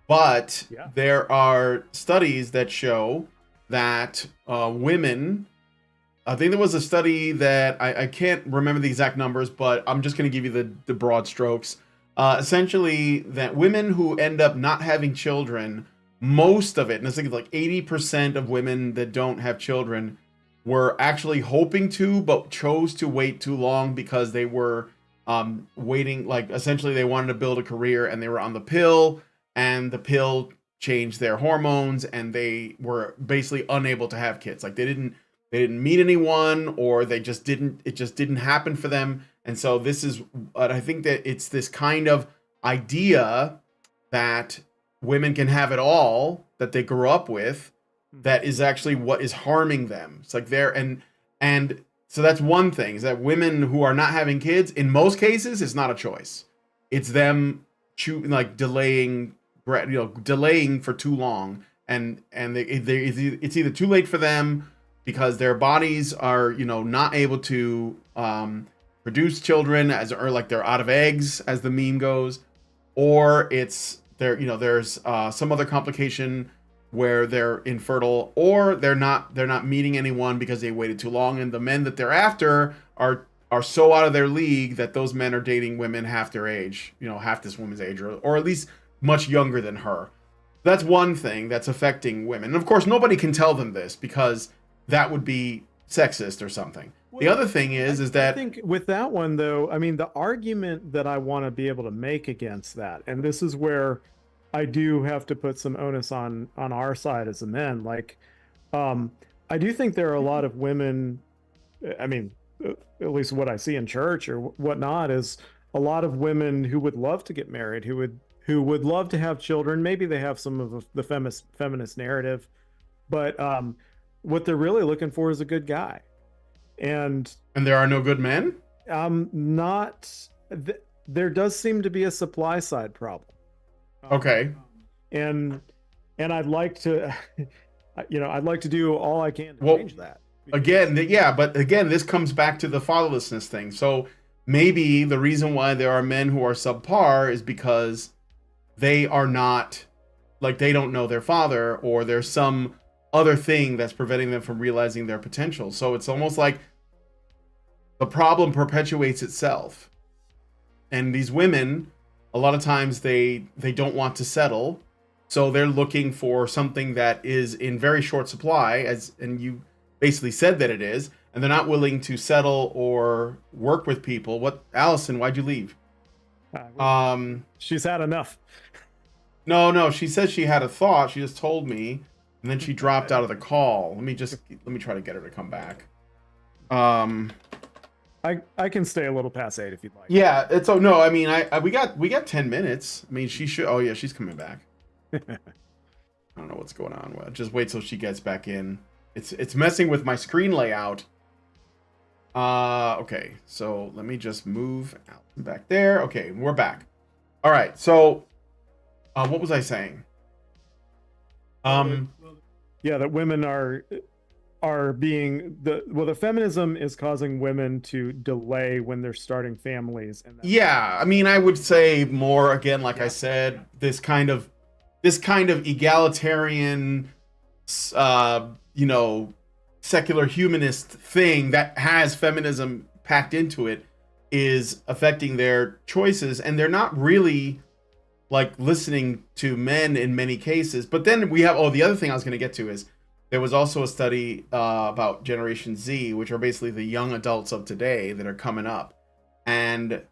But there are studies that show that women, I think there was a study that I can't remember the exact numbers, but I'm just going to give you the broad strokes. Essentially, that women who end up not having children, most of it, and I think it's like 80% of women that don't have children were actually hoping to, but chose to wait too long because they were waiting, like essentially they wanted to build a career and they were on the pill, and the pill changed their hormones and they were basically unable to have kids. Like they didn't meet anyone, or it just didn't happen for them. And so this is, I think that it's this kind of idea that women can have it all that they grew up with, that is actually what is harming them. It's like and so that's one thing, is that women who are not having kids, in most cases, it's not a choice. It's them delaying for too long, and it's either too late for them because their bodies are not able to produce children, or like they're out of eggs, as the meme goes, or it's there's some other complication where they're infertile, or they're not meeting anyone because they waited too long, and the men that they're after are so out of their league that those men are dating women half their age, half this woman's age, or at least much younger than her. That's one thing that's affecting women. And of course, nobody can tell them this because that would be sexist or something. Well, the other thing is that I think with that one though, I mean, the argument that I want to be able to make against that, and this is where I do have to put some onus on our side as the men. Like, I do think there are a lot of women, I mean, at least what I see in church or whatnot, is a lot of women who would love to get married, who would love to have children. Maybe they have some of the feminist narrative, but what they're really looking for is a good guy. And there are no good men? There does seem to be a supply side problem. Okay. And I'd like to, I'd like to do all I can to change that. Again, but this comes back to the fatherlessness thing. So maybe the reason why there are men who are subpar is because they are not like they don't know their father, or there's some other thing that's preventing them from realizing their potential. So it's almost like the problem perpetuates itself. And these women, a lot of times they don't want to settle, so they're looking for something that is in very short supply, and you basically said that it is, and they're not willing to settle or work with people. What, Allison, why'd you leave? She's had enough. No, she said she had a thought. She just told me, and then she dropped out of the call. Let me try to get her to come back. I can stay a little past 8 if you'd like. Yeah, it's no. I mean, we got 10 minutes. I mean, she should. Oh yeah, she's coming back. I don't know what's going on. Well, just wait till she gets back in. It's messing with my screen layout. Okay, so let me just move out back there. Okay, we're back. All right, so what was I saying? Yeah, that women are being the feminism is causing women to delay when they're starting families. And yeah, I mean, I would say more, again, like I said, this kind of egalitarian, secular humanist thing that has feminism packed into it is affecting their choices, and they're not really like listening to men in many cases. But then we have, the other thing I was going to get to is there was also a study about Generation Z, which are basically the young adults of today that are coming up. And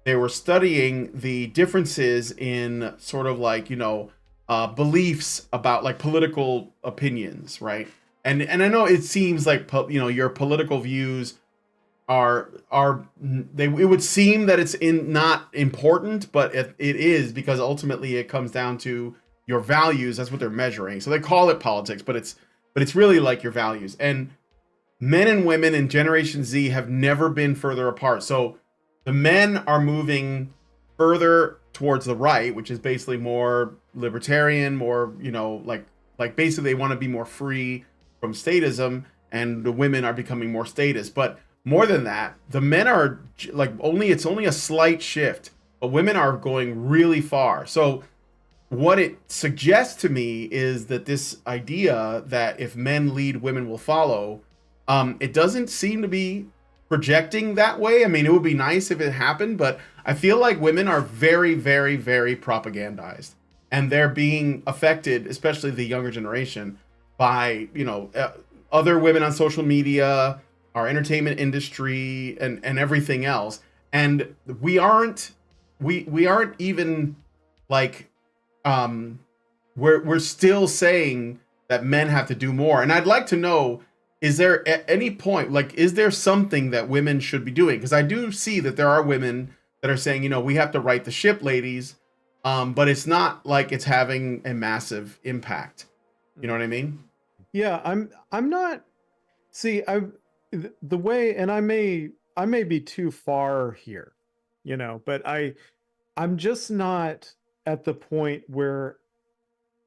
they were studying the differences in sort of like, beliefs about like political opinions, right? And I know it seems like, your political views it would seem that it's not important, but it is, because ultimately it comes down to your values. That's what they're measuring. So they call it politics, but it's really like your values. And men and women in Generation Z have never been further apart. So the men are moving further towards the right, which is basically more libertarian, more, like basically they want to be more free from statism, and the women are becoming more statist. But more than that, the men are like it's only a slight shift, but women are going really far. So what it suggests to me is that this idea that if men lead, women will follow, it doesn't seem to be projecting that way. I mean, it would be nice if it happened, but I feel like women are very, very, very propagandized, and they're being affected, especially the younger generation, by, other women on social media, our entertainment industry, and everything else. And we aren't even like, we're still saying that men have to do more. And I'd like to know, is there at any point, like, is there something that women should be doing? Because I do see that there are women that are saying, we have to right the ship, ladies. But it's not like it's having a massive impact. You know what I mean? Yeah, I'm not. See, the way, and I may be too far here, but I'm just not at the point where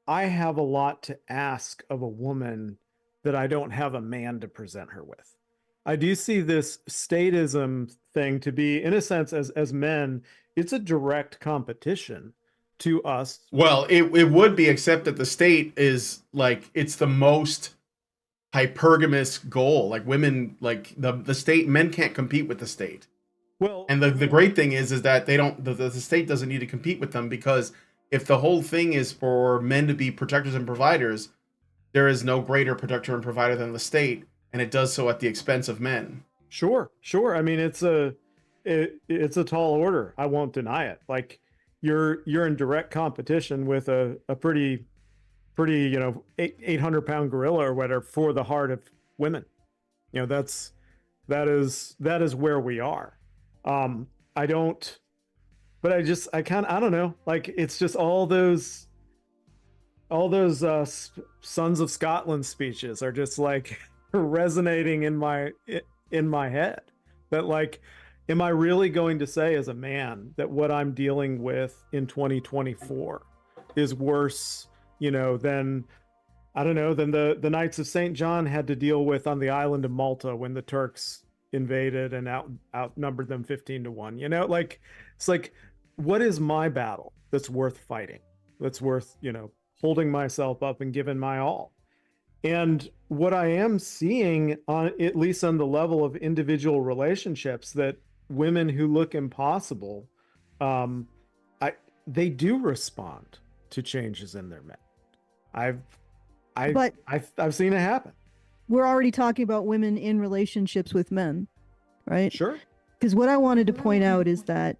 I have a lot to ask of a woman that I don't have a man to present her with. I do see this statism thing to be, in a sense, as men, it's a direct competition to us. Well, it would be, except that the state is like, it's the most hypergamous goal. Like women, like the state, men can't compete with the state. Well, and the great thing is that they don't, the state doesn't need to compete with them, because if the whole thing is for men to be protectors and providers, there is no greater protector and provider than the state, and it does so at the expense of men. Sure. I mean, it's a tall order. I won't deny it. Like you're in direct competition with a pretty 800-pound gorilla or whatever for the heart of women. That is where we are. I don't know. Like it's just all those Sons of Scotland speeches are just like resonating in my head. That like, am I really going to say as a man that what I'm dealing with in 2024 is worse, than the Knights of St. John had to deal with on the island of Malta when the Turks invaded and outnumbered them 15-1? Like, it's like, what is my battle that's worth fighting? That's worth, holding myself up and giving my all. And what I am seeing, on at least on the level of individual relationships, that women who look impossible, they do respond to changes in their men. I've seen it happen. We're already talking about women in relationships with men, right? Sure. Because what I wanted to point out is that,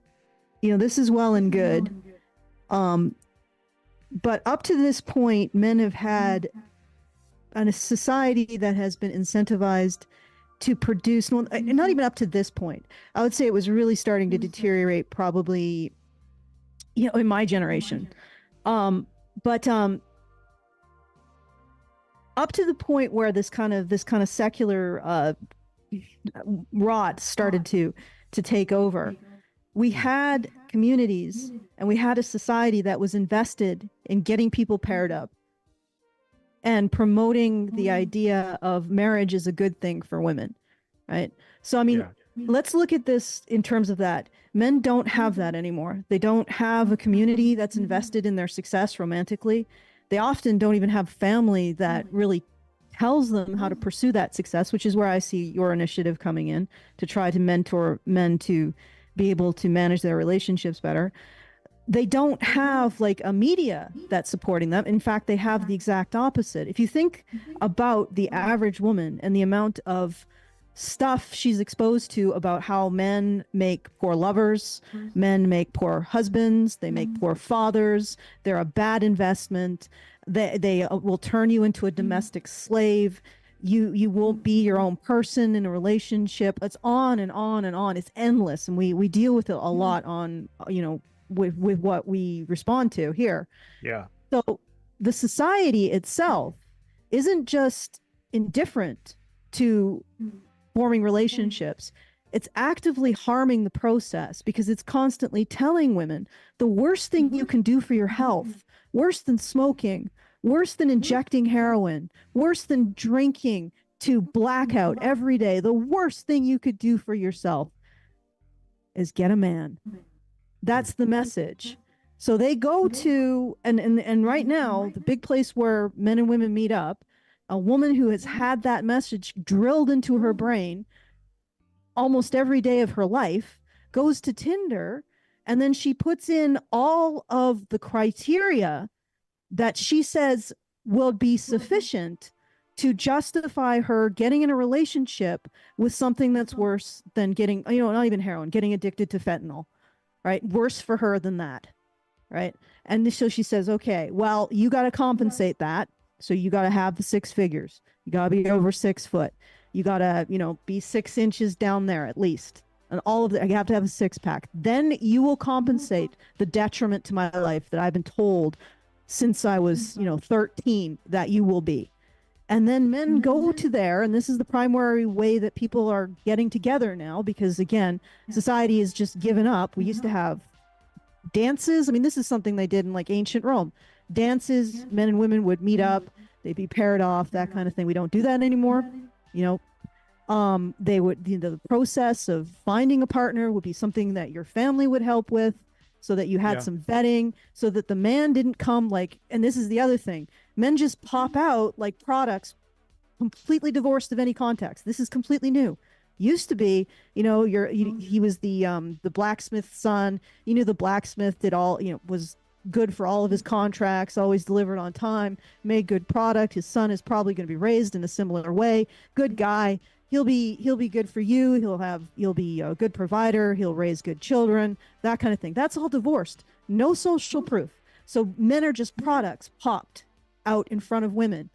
this is well and good. But up to this point, men have had a society that has been incentivized to produce, well, not even up to this point. I would say it was really starting to deteriorate probably, in my generation. But up to the point where this kind of secular rot started to take over, we had communities and we had a society that was invested in getting people paired up and promoting the idea of marriage is a good thing for women, right? So, I mean, let's look at this in terms of that. Men don't have that anymore. They don't have a community that's invested in their success romantically. They often don't even have family that really tells them how to pursue that success, which is where I see your initiative coming in, to try to mentor men to be able to manage their relationships better. They don't have like a media that's supporting them. In fact, they have the exact opposite. If you think about the average woman and the amount of stuff she's exposed to about how men make poor lovers, men make poor husbands, they make poor fathers, they're a bad investment, they will turn you into a domestic slave, you won't be your own person in a relationship. It's on and on and on. It's endless, and we deal with it a lot on, with what we respond to here. Yeah. So the society itself isn't just indifferent to forming relationships. It's actively harming the process because it's constantly telling women the worst thing you can do for your health, worse than smoking, worse than injecting heroin, worse than drinking to blackout every day, the worst thing you could do for yourself is get a man. That's the message. So they go to, and right now, the big place where men and women meet up, a woman who has had that message drilled into her brain almost every day of her life goes to Tinder, and then she puts in all of the criteria that she says will be sufficient to justify her getting in a relationship with something that's worse than getting, not even heroin, getting addicted to fentanyl, right? Worse for her than that, right? And so she says, okay, well, you got to compensate that. So you got to have the 6 figures. You got to be over 6 foot. You got to, be 6 inches down there at least. And all of that, you have to have a 6-pack. Then you will compensate the detriment to my life that I've been told since I was, 13 that you will be. And then men go to there, and this is the primary way that people are getting together now, because again, society has just given up. We used to have dances. I mean, this is something they did in like ancient Rome. Dances, men and women would meet up, they'd be paired off, that kind of thing. We don't do that anymore. They would, the process of finding a partner would be something that your family would help with, so that you had some vetting, so that the man didn't come like, and this is the other thing, men just pop out like products completely divorced of any context. This is completely new. Used to be, he was the blacksmith's son. You knew the blacksmith did all, was good for all of his contracts, always delivered on time, made good product. His son is probably going to be raised in a similar way. Good guy. He'll be good for you. He'll be a good provider. He'll raise good children, that kind of thing. That's all divorced. No social proof. So men are just products popped out in front of women.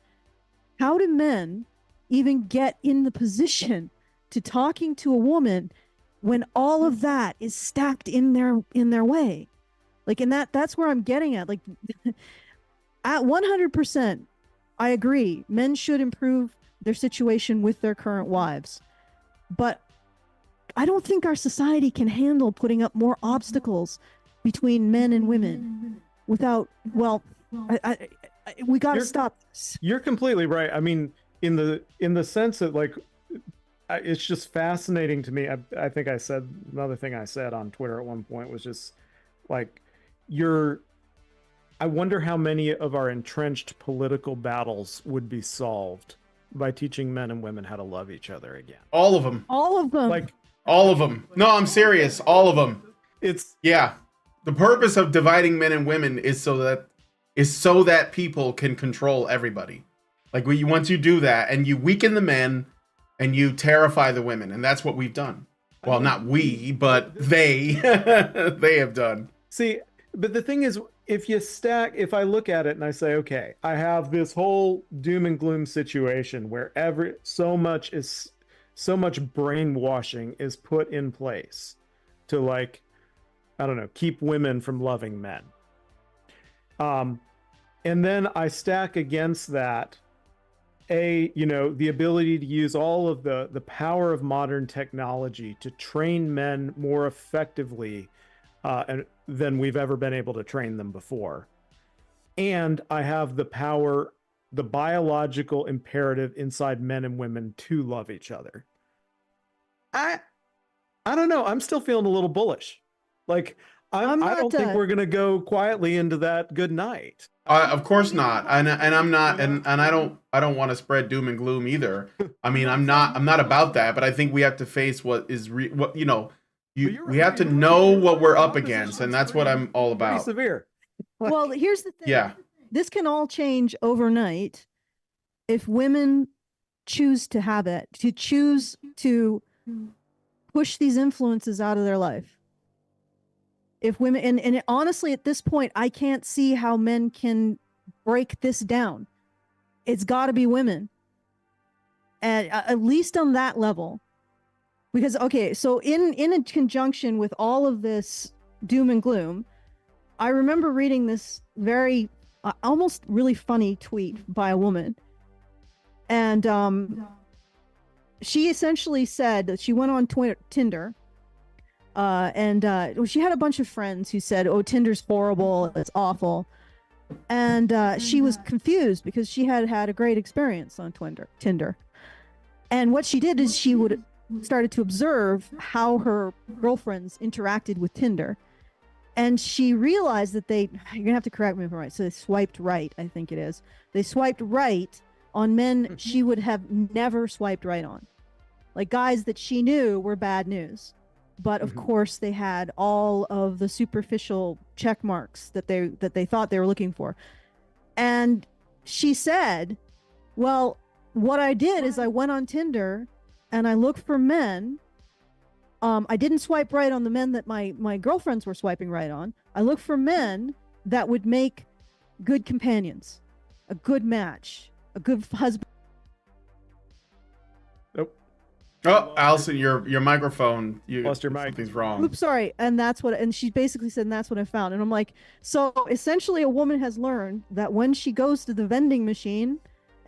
How do men even get in the position to talking to a woman when all of that is stacked in their way? Like, and that's where I'm getting at. Like, at 100%, I agree. Men should improve their situation with their current wives. But I don't think our society can handle putting up more obstacles between men and women without, we got to stop this. You're completely right. I mean, in the sense that, like, it's just fascinating to me. I think I said, another thing I said on Twitter at one point was just like, I wonder how many of our entrenched political battles would be solved by teaching men and women how to love each other again. All of them. All of them. Like, All of them. No, I'm serious. All of them. it's Yeah. The purpose of dividing men and women is so that people can control everybody. Like once you do that and you weaken the men and you terrify the women, and that's what we've done. Well, not we, but they they have done. See, but the thing is, if I look at it and I say, okay, I have this whole doom and gloom situation where so much brainwashing is put in place to, like, I don't know, keep women from loving men. And then I stack against that the ability to use all of the power of modern technology to train men more effectively than we've ever been able to train them before. And I have the biological imperative inside men and women to love each other. I don't know. I'm still feeling a little bullish. Like, I don't think we're gonna go quietly into that good night. Of course not, and I'm not, and I don't want to spread doom and gloom either. I mean, I'm not about that, but I think we have to face what is we have to know what we're up against, and that's what I'm all about. Pretty severe. Well, here's the thing. Yeah. This can all change overnight if women choose to have it, to choose to push these influences out of their life. If women, and honestly, at this point, I can't see how men can break this down. It's got to be women, and at least on that level. Because, okay, so in conjunction with all of this doom and gloom, I remember reading this very almost really funny tweet by a woman, and she essentially said that she went on Tinder. And she had a bunch of friends who said, "Oh, Tinder's horrible, it's awful," and she was confused because she had had a great experience on Tinder. And what she did is she started to observe how her girlfriends interacted with Tinder, and she realized that you're gonna have to correct me if I'm right. So they swiped right, I think it is. They swiped right on men she would have never swiped right on, like guys that she knew were bad news. But of course, they had all of the superficial check marks that they thought they were looking for. And she said, "Well, what I did is I went on Tinder and I looked for men. I didn't swipe right on the men that my girlfriends were swiping right on. I looked for men that would make good companions, a good match, a good husband." Oh, Allison, your microphone. You lost your mic. Something's wrong. Oops, sorry. And she basically said, and that's what I found. And I'm like, so essentially a woman has learned that when she goes to the vending machine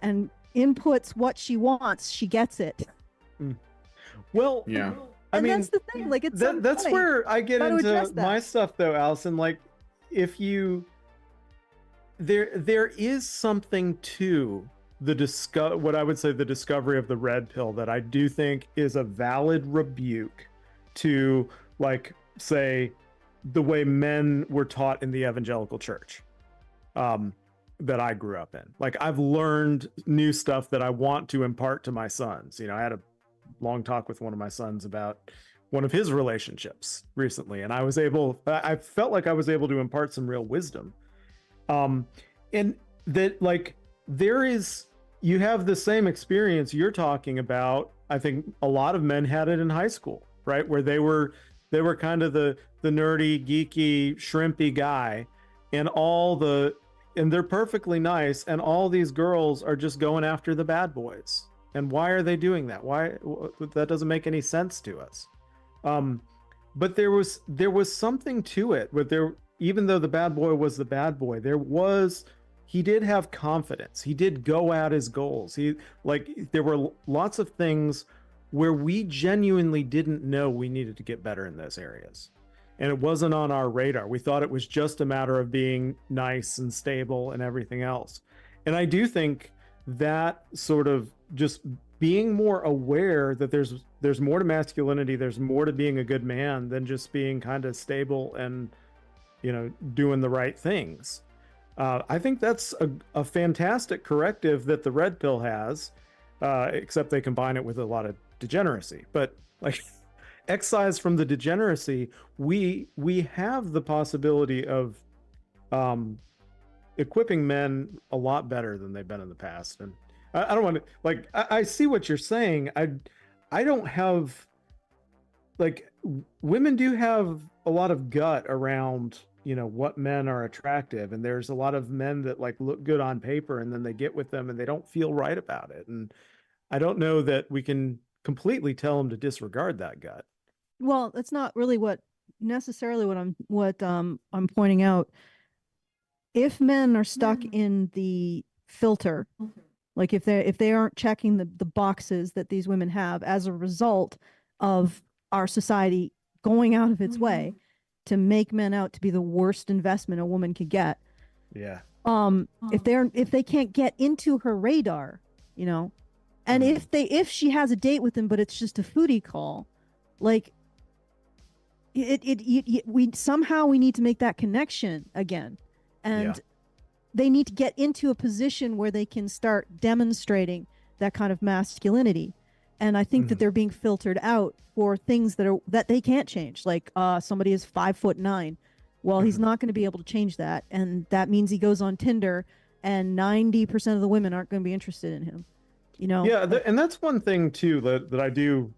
and inputs what she wants, she gets it. Well, yeah. I mean, that's the thing. Like, it's that's where I get into my stuff, though, Allison. Like, if there is something to what I would say the discovery of the red pill that I do think is a valid rebuke to, like, say, the way men were taught in the evangelical church that I grew up in. Like, I've learned new stuff that I want to impart to my sons. I had a long talk with one of my sons about one of his relationships recently, and I felt like I was able to impart some real wisdom. And that, like, you have the same experience you're talking about. I think a lot of men had it in high school, right? Where they were kind of the nerdy, geeky, shrimpy guy, and they're perfectly nice, and all these girls are just going after the bad boys. And why are they doing that? Why? That doesn't make any sense to us. But there was something to it, even though the bad boy was the bad boy, he did have confidence. He did go at his goals. There were lots of things where we genuinely didn't know we needed to get better in those areas. And it wasn't on our radar. We thought it was just a matter of being nice and stable and everything else. And I do think that sort of just being more aware that there's more to masculinity, there's more to being a good man than just being kind of stable and, doing the right things. I think that's a fantastic corrective that the red pill has, except they combine it with a lot of degeneracy. But like, excise from the degeneracy, we have the possibility of equipping men a lot better than they've been in the past. And I don't want to, like, I see what you're saying. I don't have, like, women do have a lot of gut around, you know, what men are attractive, and there's a lot of men that like look good on paper and then they get with them and they don't feel right about it. And I don't know that we can completely tell them to disregard that gut. Well, that's not really what necessarily what I'm pointing out. If men are stuck in the filter, like if they aren't checking the boxes that these women have as a result of our society going out of its way to make men out to be the worst investment a woman could get. Yeah. If they can't get into her radar, you know, and if she has a date with him but it's just a foodie call, like we somehow we need to make that connection again. And they need to get into a position where they can start demonstrating that kind of masculinity. And I think that they're being filtered out for things that they can't change. Like somebody is 5'9". Well, he's not going to be able to change that. And that means he goes on Tinder and 90% of the women aren't going to be interested in him. You know? Yeah. And that's one thing too, that I do.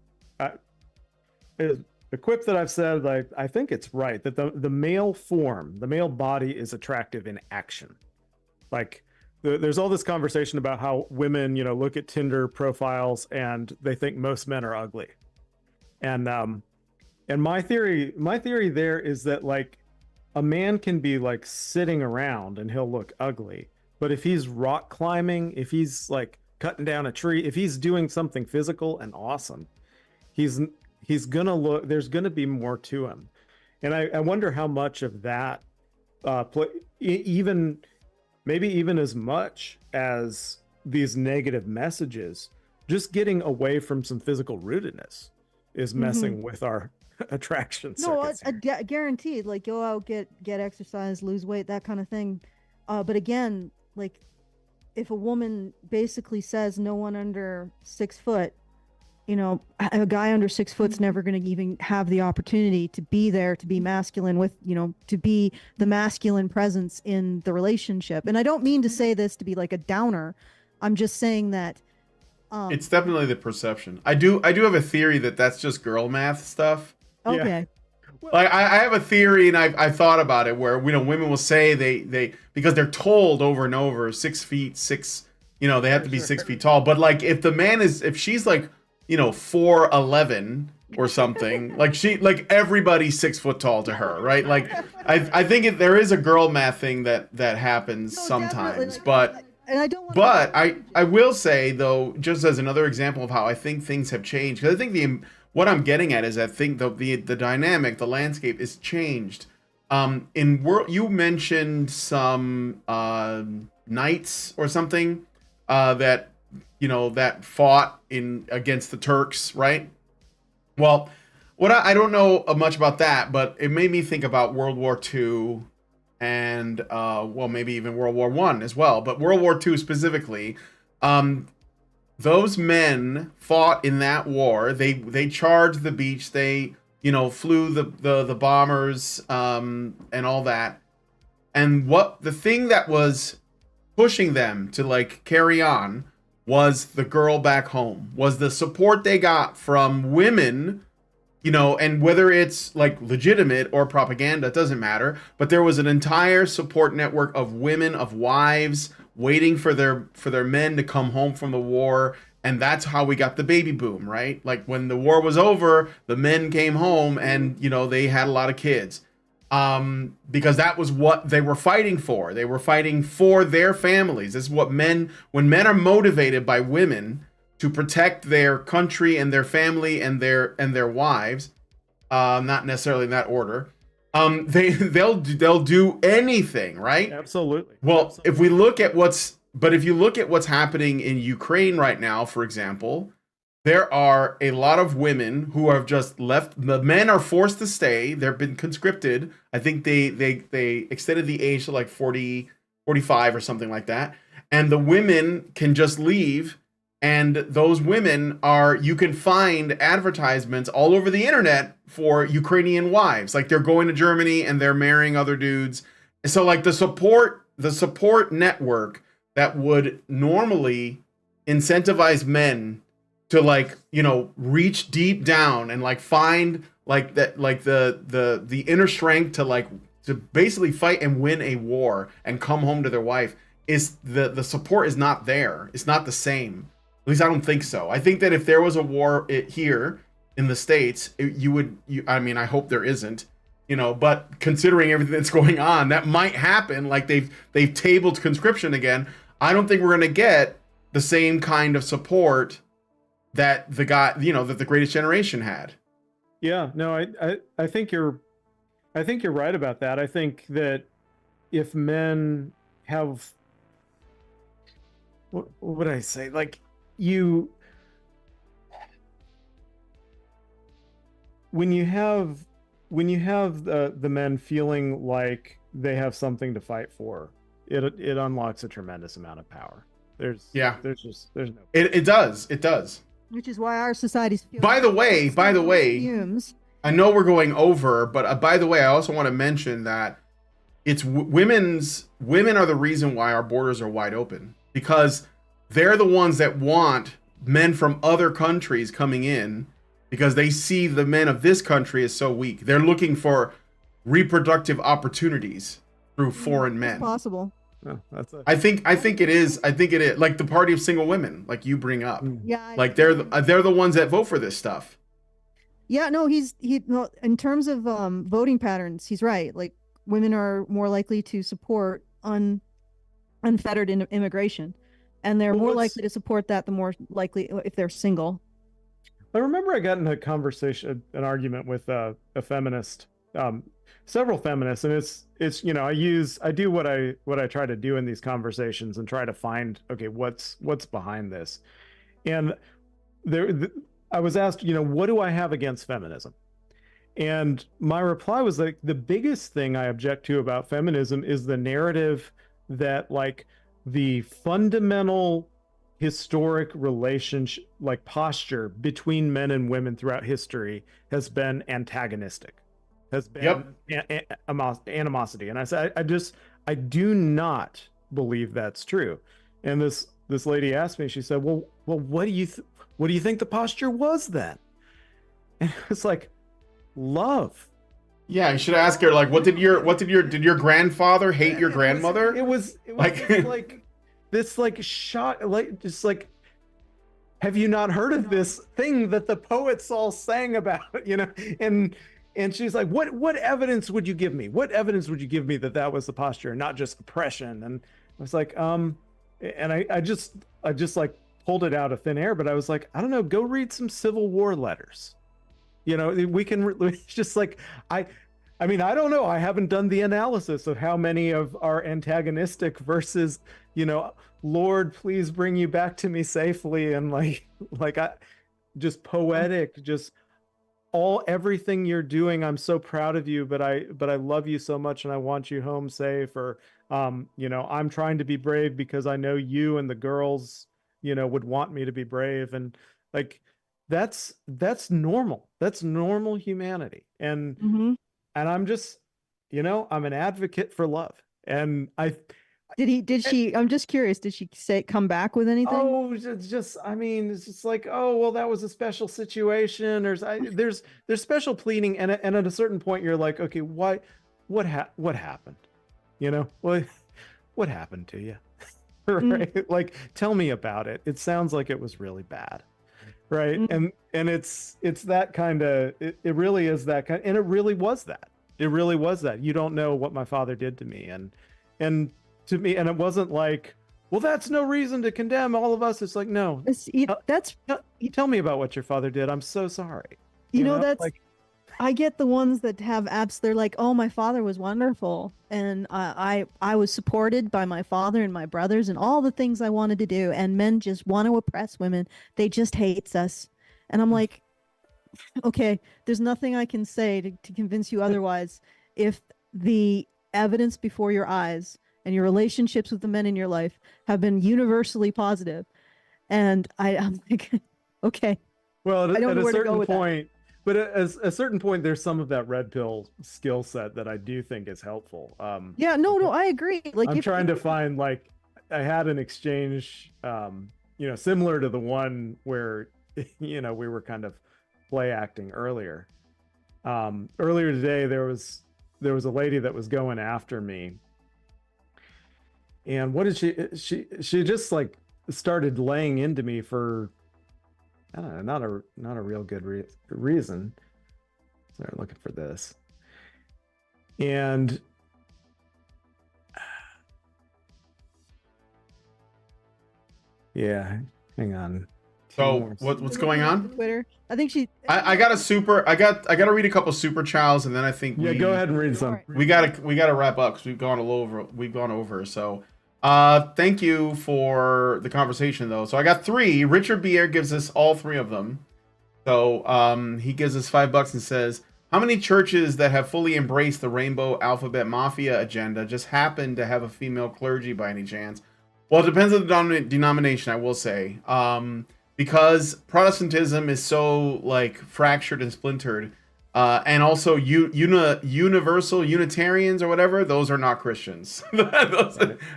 The quip that I've said, like, I think it's right that the male form, the male body is attractive in action. Like there's all this conversation about how women, you know, look at Tinder profiles and they think most men are ugly. And my theory there is that like a man can be like sitting around and he'll look ugly, but if he's rock climbing, if he's like cutting down a tree, if he's doing something physical and awesome, he's gonna look, there's gonna be more to him. And I wonder how much of that maybe even as much as these negative messages, just getting away from some physical rootedness is messing with our attraction circuits. No, guaranteed. Like go out, get exercise, lose weight, that kind of thing. But again, like if a woman basically says no one under 6 foot, you know, a guy under 6 foot's never going to even have the opportunity to be there, to be masculine with, you know, to be the masculine presence in the relationship. And I don't mean to say this to be like a downer. I'm just saying that it's definitely the perception. I do have a theory that that's just girl math stuff. Okay. Yeah. Like I have a theory, and I thought about it, where, you know, women will say they because they're told over and over 6 feet 6, you know, they have to be 6 feet tall. But like if she's like, you know, 4'11" or something, like everybody's 6 foot tall to her, right? Like I think there is a girl math thing that happens sometimes, but. And I don't want But I will say, though, just as another example of how I think things have changed, because I think what I'm getting at is I think the dynamic, the landscape is changed. You mentioned some knights or something that, you know, that fought against the Turks, right? Well, I don't know much about that, but it made me think about World War II. And well, maybe even World War I as well, but World War II specifically, those men fought in that war. They charged the beach. They, you know, flew the bombers and all that. And what the thing that was pushing them to like carry on was the girl back home, was the support they got from women. You know, and whether it's like legitimate or propaganda, it doesn't matter. But there was an entire support network of women, of wives, waiting for their men to come home from the war. And that's how we got the baby boom, right? Like when the war was over, the men came home and, you know, they had a lot of kids. Because that was what they were fighting for. They were fighting for their families. This is what when men are motivated by women to protect their country and their family and their wives, not necessarily in that order. They'll do anything, right? Absolutely. Well, Absolutely. if you look at what's happening in Ukraine right now, for example, there are a lot of women who have just left. The men are forced to stay. They've been conscripted. I think they extended the age to like 40 45 or something like that. And the women can just leave. And those women are, you can find advertisements all over the internet for Ukrainian wives. Like they're going to Germany and they're marrying other dudes. So like the support network that would normally incentivize men to like, you know, reach deep down and like find like that, like the inner strength to like, to basically fight and win a war and come home to their wife, is the support is not there. It's not the same. At least I don't think so. I think that if there was a war here in the States, I mean, I hope there isn't, you know, but considering everything that's going on, that might happen. Like they've tabled conscription again. I don't think we're going to get the same kind of support that that the Greatest Generation had. Yeah, no, I think you're right about that. I think that if men have, what would I say? Like when you have the men feeling like they have something to fight for, it unlocks a tremendous amount of power. There's no. It does. Which is why our society's. By the way, fumes. I know we're going over, but by the way, I also want to mention that it's women are the reason why our borders are wide open, because they're the ones that want men from other countries coming in, because they see the men of this country as so weak. They're looking for reproductive opportunities through foreign men. It's possible. Oh, I think it is. Like the party of single women, like you bring up. Yeah. Like they're the ones that vote for this stuff. Yeah, no, no, in terms of voting patterns, he's right. Like women are more likely to support unfettered immigration, and they're more likely to support that the more likely if they're single. I remember I got in an argument with a feminist, several feminists, and it's you know, I do what I try to do in these conversations and try to find, okay, what's behind this. And I was asked, you know, what do I have against feminism? And my reply was like, the biggest thing I object to about feminism is the narrative that like the fundamental historic relationship, like posture between men and women throughout history has been antagonistic, has been animosity. And I said, I do not believe that's true. And this lady asked me, she said, well, what do you think the posture was then? And it's like, love. Yeah, you should ask her, like, did your grandfather hate your grandmother? It was like this like shot, like just like, have you not heard of this thing that the poets all sang about, you know? And she's like, what evidence would you give me? What evidence would you give me that was the posture and not just oppression? And I was like, and I just like pulled it out of thin air, but I was like, I don't know, go read some Civil War letters. You know, it's just like, I mean, I don't know. I haven't done the analysis of how many of our antagonistic versus, you know, Lord, please bring you back to me safely. And just poetic, just everything you're doing. I'm so proud of you, but I love you so much and I want you home safe. Or, you know, I'm trying to be brave because I know you and the girls, you know, would want me to be brave. And like, that's normal. That's normal humanity. And, and I'm just, you know, I'm an advocate for love. And did she, I'm just curious, did she come back with anything? Oh, it's just, I mean, it's just like, oh, well, that was a special situation, or there's special pleading. And at a certain point you're like, okay, what happened? You know, what happened to you? Right? Like, tell me about it. It sounds like it was really bad. Right. And it's that kind of, it really is that kind, and it really was that. It really was that. You don't know what my father did to me. And to me, and it wasn't like, well, that's no reason to condemn all of us. It's like, no, tell me about what your father did. I'm so sorry. You know, that's like, I get the ones that have apps. They're like, oh, my father was wonderful. And I was supported by my father and my brothers and all the things I wanted to do. And men just want to oppress women. They just hates us. And I'm like, okay, there's nothing I can say to convince you otherwise. If the evidence before your eyes and your relationships with the men in your life have been universally positive. And I'm like, okay. Well, I don't at know a where to go certain with that. point, but at a certain point, there's some of that red pill skill set that I do think is helpful. Yeah, no, I agree. Like, I'm trying to find, like, I had an exchange, similar to the one where, we were kind of play acting earlier. Earlier today, there was a lady that was going after me, and what did she just like started laying into me for, I don't know, not a real good reason. Sorry, looking for this. And yeah, hang on. So what's going on? Twitter. I think I got to read a couple super chats, and then I think go ahead and read some. Right. we gotta wrap up because we've gone over. So thank you for the conversation though. So I got 3. Richard Bier gives us all 3 of them. So he gives us $5 and says, how many churches that have fully embraced the rainbow alphabet mafia agenda just happen to have a female clergy by any chance? Well, it depends on the denomination, I will say. Because Protestantism is so like fractured and splintered, and also universal Unitarians or whatever, those are not Christians.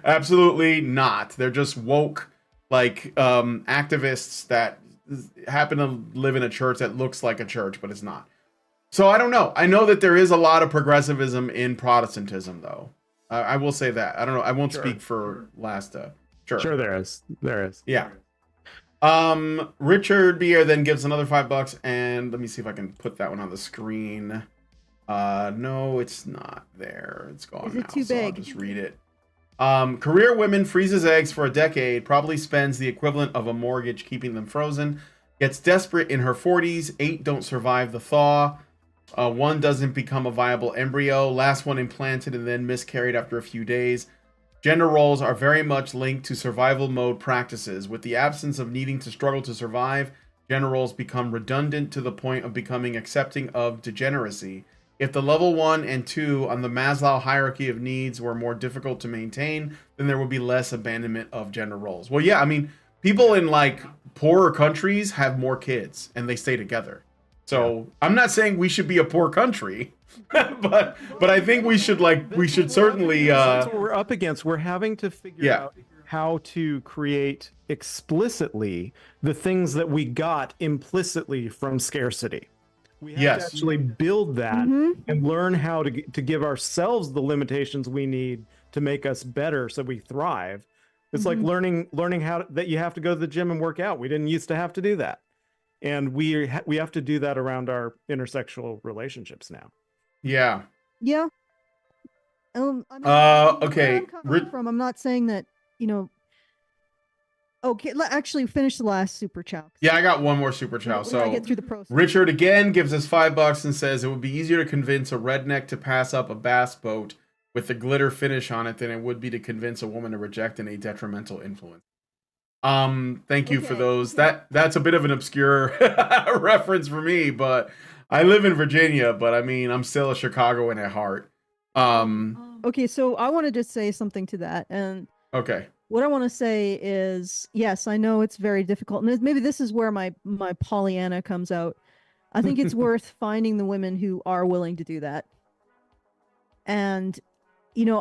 Absolutely not. They're just woke like activists that happen to live in a church that looks like a church, but it's not. So I don't know. I know that there is a lot of progressivism in Protestantism, though. I will say that. I don't know. I won't speak for Lasta. Sure, there is. Yeah. Richard Bier then gives another $5, and let me see if I can put that one on the screen. No, it's not there. It's gone. Is it now, too so I'll big? just read it. Career women freezes eggs for a decade, probably spends the equivalent of a mortgage keeping them frozen, gets desperate in her 40s, 8 don't survive the thaw, 1 doesn't become a viable embryo, last one implanted and then miscarried after a few days. Gender roles are very much linked to survival mode practices. With the absence of needing to struggle to survive, gender roles become redundant to the point of becoming accepting of degeneracy. If the level 1 and 2 on the Maslow hierarchy of needs were more difficult to maintain, then there would be less abandonment of gender roles. Well, yeah, I mean, people in like poorer countries have more kids and they stay together. So I'm not saying we should be a poor country, but I think we should certainly. That's what we're up against. We're having to figure out how to create explicitly the things that we got implicitly from scarcity. We have to actually build that and learn how to give ourselves the limitations we need to make us better so we thrive. It's like learning how that you have to go to the gym and work out. We didn't used to have to do that. And we have to do that around our intersexual relationships now. Yeah. I mean, okay. I'm not saying that, Okay, actually finish the last super chat. Yeah, I got one more super chat. So get through the process. Richard again gives us $5 and says it would be easier to convince a redneck to pass up a bass boat with the glitter finish on it than it would be to convince a woman to reject a detrimental influence. Thank you for those. That's a bit of an obscure reference for me, but I live in Virginia, but I mean, I'm still a Chicagoan at heart. Okay, so I want to just say something to that. And okay. What I want to say is, yes, I know it's very difficult. And maybe this is where my Pollyanna comes out. I think it's worth finding the women who are willing to do that. And,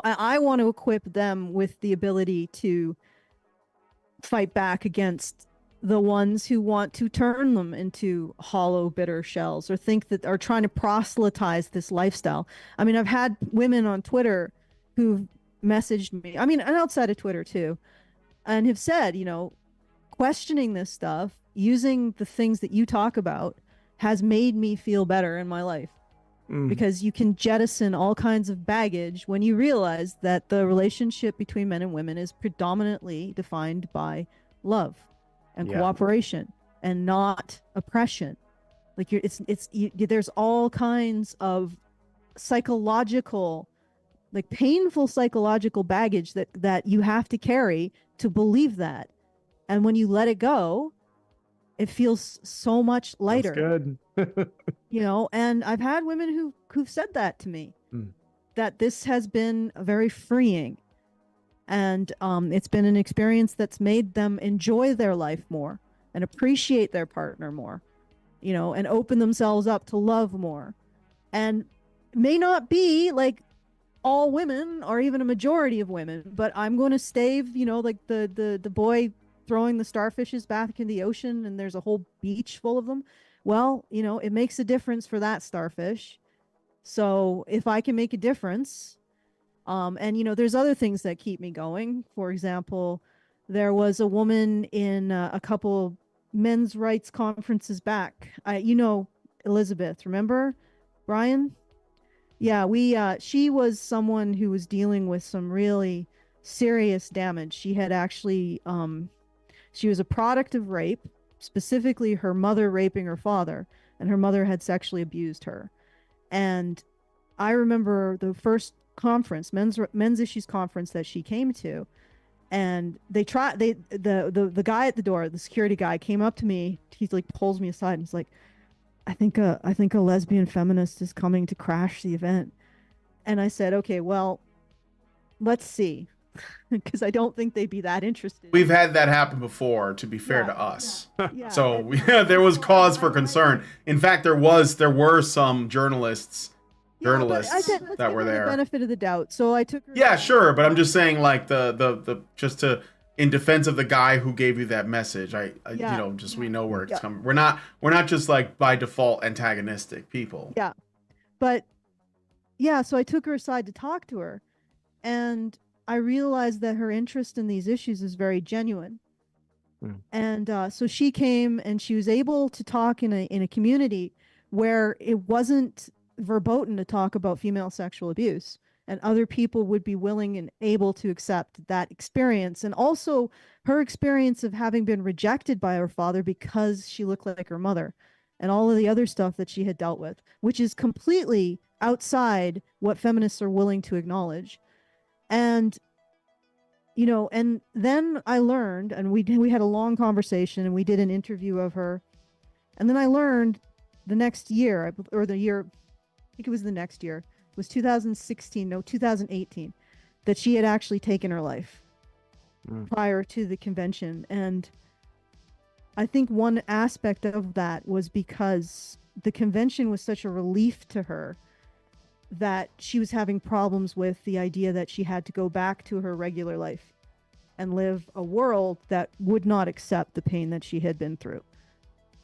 I want to equip them with the ability to fight back against the ones who want to turn them into hollow, bitter shells or think that are trying to proselytize this lifestyle. I mean, I've had women on Twitter who've messaged me, and outside of Twitter too, and have said, questioning this stuff, using the things that you talk about has made me feel better in my life. Because you can jettison all kinds of baggage when you realize that the relationship between men and women is predominantly defined by love and cooperation and not oppression. Like there's all kinds of psychological, like painful psychological baggage that you have to carry to believe that. And when you let it go, it feels so much lighter. That's good. And I've had women who've said that to me, that this has been very freeing. And it's been an experience that's made them enjoy their life more and appreciate their partner more, you know, and open themselves up to love more. And may not be like all women or even a majority of women, but I'm going to stave, you know, like the boy throwing the starfishes back in the ocean and there's a whole beach full of them. Well, you know, it makes a difference for that starfish. So if I can make a difference, and you know, there's other things that keep me going. For example, there was a woman in a couple men's rights conferences back. You know, Elizabeth, remember Brian? Yeah, she was someone who was dealing with some really serious damage. She had actually, she was a product of rape, specifically her mother raping her father, and her mother had sexually abused her. And I remember the first conference, men's issues conference that she came to, and the guy at the door, the security guy, came up to me. He's like, pulls me aside and he's like, I think a lesbian feminist is coming to crash the event. And I said, okay, well, let's see. Because I don't think they'd be that interested. We've had that happen before, to be fair to us. Yeah. So there was cause for concern. In fact, there were some journalists that were there. The benefit of the doubt. So I took her. Yeah, sure, but I'm just saying, like, the just to, in defense of the guy who gave you that message, you know, just we know where it's coming. We're not just like by default antagonistic people. Yeah, but yeah, so I took her aside to talk to her, and I realized that her interest in these issues is very genuine. And so she came and she was able to talk in a community where it wasn't verboten to talk about female sexual abuse, and other people would be willing and able to accept that experience. And also her experience of having been rejected by her father because she looked like her mother, and all of the other stuff that she had dealt with, which is completely outside what feminists are willing to acknowledge. And you know, and then I learned, and we had a long conversation and we did an interview of her. And then I learned the next year, or the year, I think it was the next year, it was 2018, that she had actually taken her life prior to the convention. And I think one aspect of that was because the convention was such a relief to her that she was having problems with the idea that she had to go back to her regular life and live a world that would not accept the pain that she had been through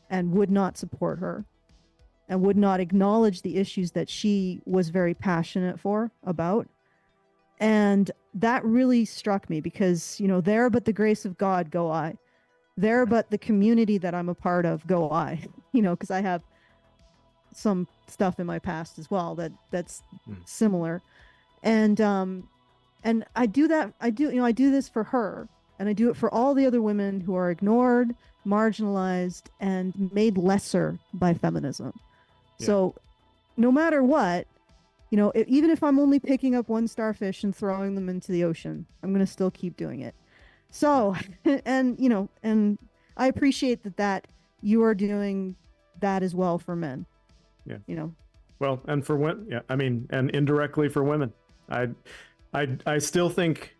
and would not support her and would not acknowledge the issues that she was very passionate about. And that really struck me because, you know, there but the grace of God go I. There but the community that I'm a part of go I. You know, because I have some stuff in my past as well that's similar. And I do this for her, and I do it for all the other women who are ignored, marginalized, and made lesser by feminism. Yeah. So no matter what, you know, even if I'm only picking up one starfish and throwing them into the ocean, I'm going to still keep doing it. So, and, you know, and I appreciate that you are doing that as well for men. Yeah. You know, well, and for women, yeah, I mean, and indirectly for women, I still think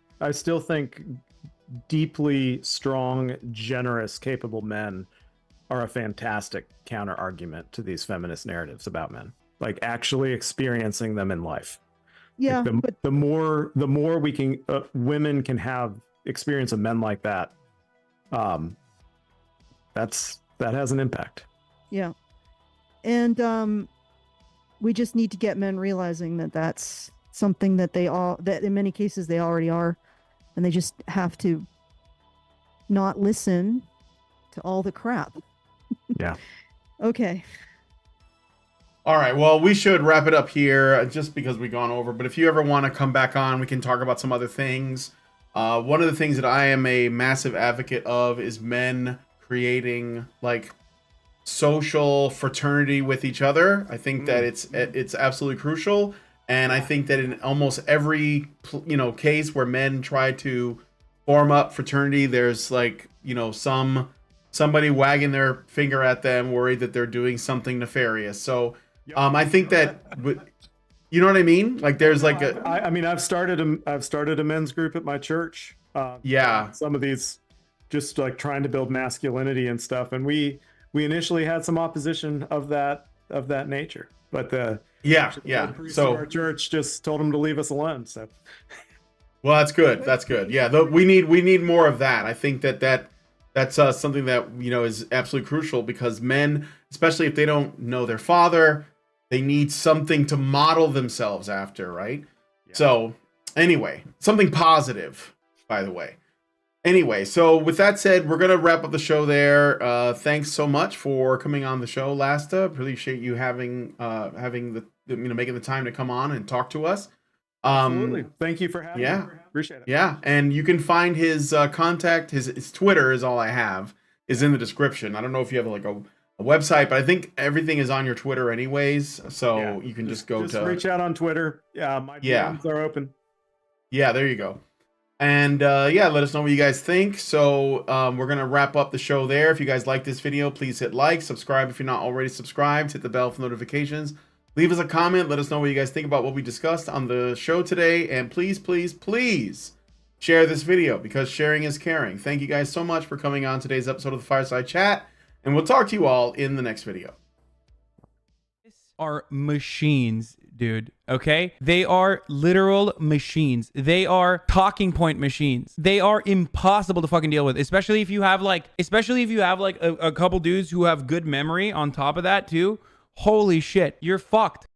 deeply strong, generous, capable men are a fantastic counter argument to these feminist narratives about men, like actually experiencing them in life. Yeah. Like but the more we can, women can have experience of men like that. That has an impact. Yeah. And we just need to get men realizing that that's something that that in many cases they already are, and they just have to not listen to all the crap. Yeah. Okay. All right. Well, we should wrap it up here just because we've gone over. But if you ever want to come back on, we can talk about some other things. One of the things that I am a massive advocate of is men creating like social fraternity with each other. I think that it's absolutely crucial, and I think that in almost every case where men try to form up fraternity, there's like somebody wagging their finger at them, worried that they're doing something nefarious. So I think that You know what I mean? Like there's like a I mean, I've started a men's group at my church. Yeah. Some of these, just like trying to build masculinity and stuff, and we initially had some opposition of that nature, but the priest so our church just told him to leave us alone. So, well, that's good. That's good. Yeah, we need more of that. I think that's something that is absolutely crucial, because men, especially if they don't know their father, they need something to model themselves after, right? Yeah. So anyway, something positive, by the way. Anyway, so with that said, we're gonna wrap up the show there. Thanks so much for coming on the show, Lasta. Appreciate you having making the time to come on and talk to us. Absolutely. Thank you for having me. Appreciate it. Yeah, and you can find his contact. His Twitter is all I have, is in the description. I don't know if you have like a website, but I think everything is on your Twitter anyways. So you can just reach out on Twitter. Yeah, my DMs are open. Yeah, there you go. And let us know what you guys think. So we're gonna wrap up the show there. If you guys like this video, please hit like, subscribe if you're not already subscribed, hit the bell for notifications. Leave us a comment. Let us know what you guys think about what we discussed on the show today. And please, please, please share this video, because sharing is caring. Thank you guys so much for coming on today's episode of the Fireside Chat. And we'll talk to you all in the next video. Are machines, dude. Okay? They are literal machines. They are talking point machines. They are impossible to fucking deal with, especially if you have like a couple dudes who have good memory on top of that too. Holy shit, you're fucked.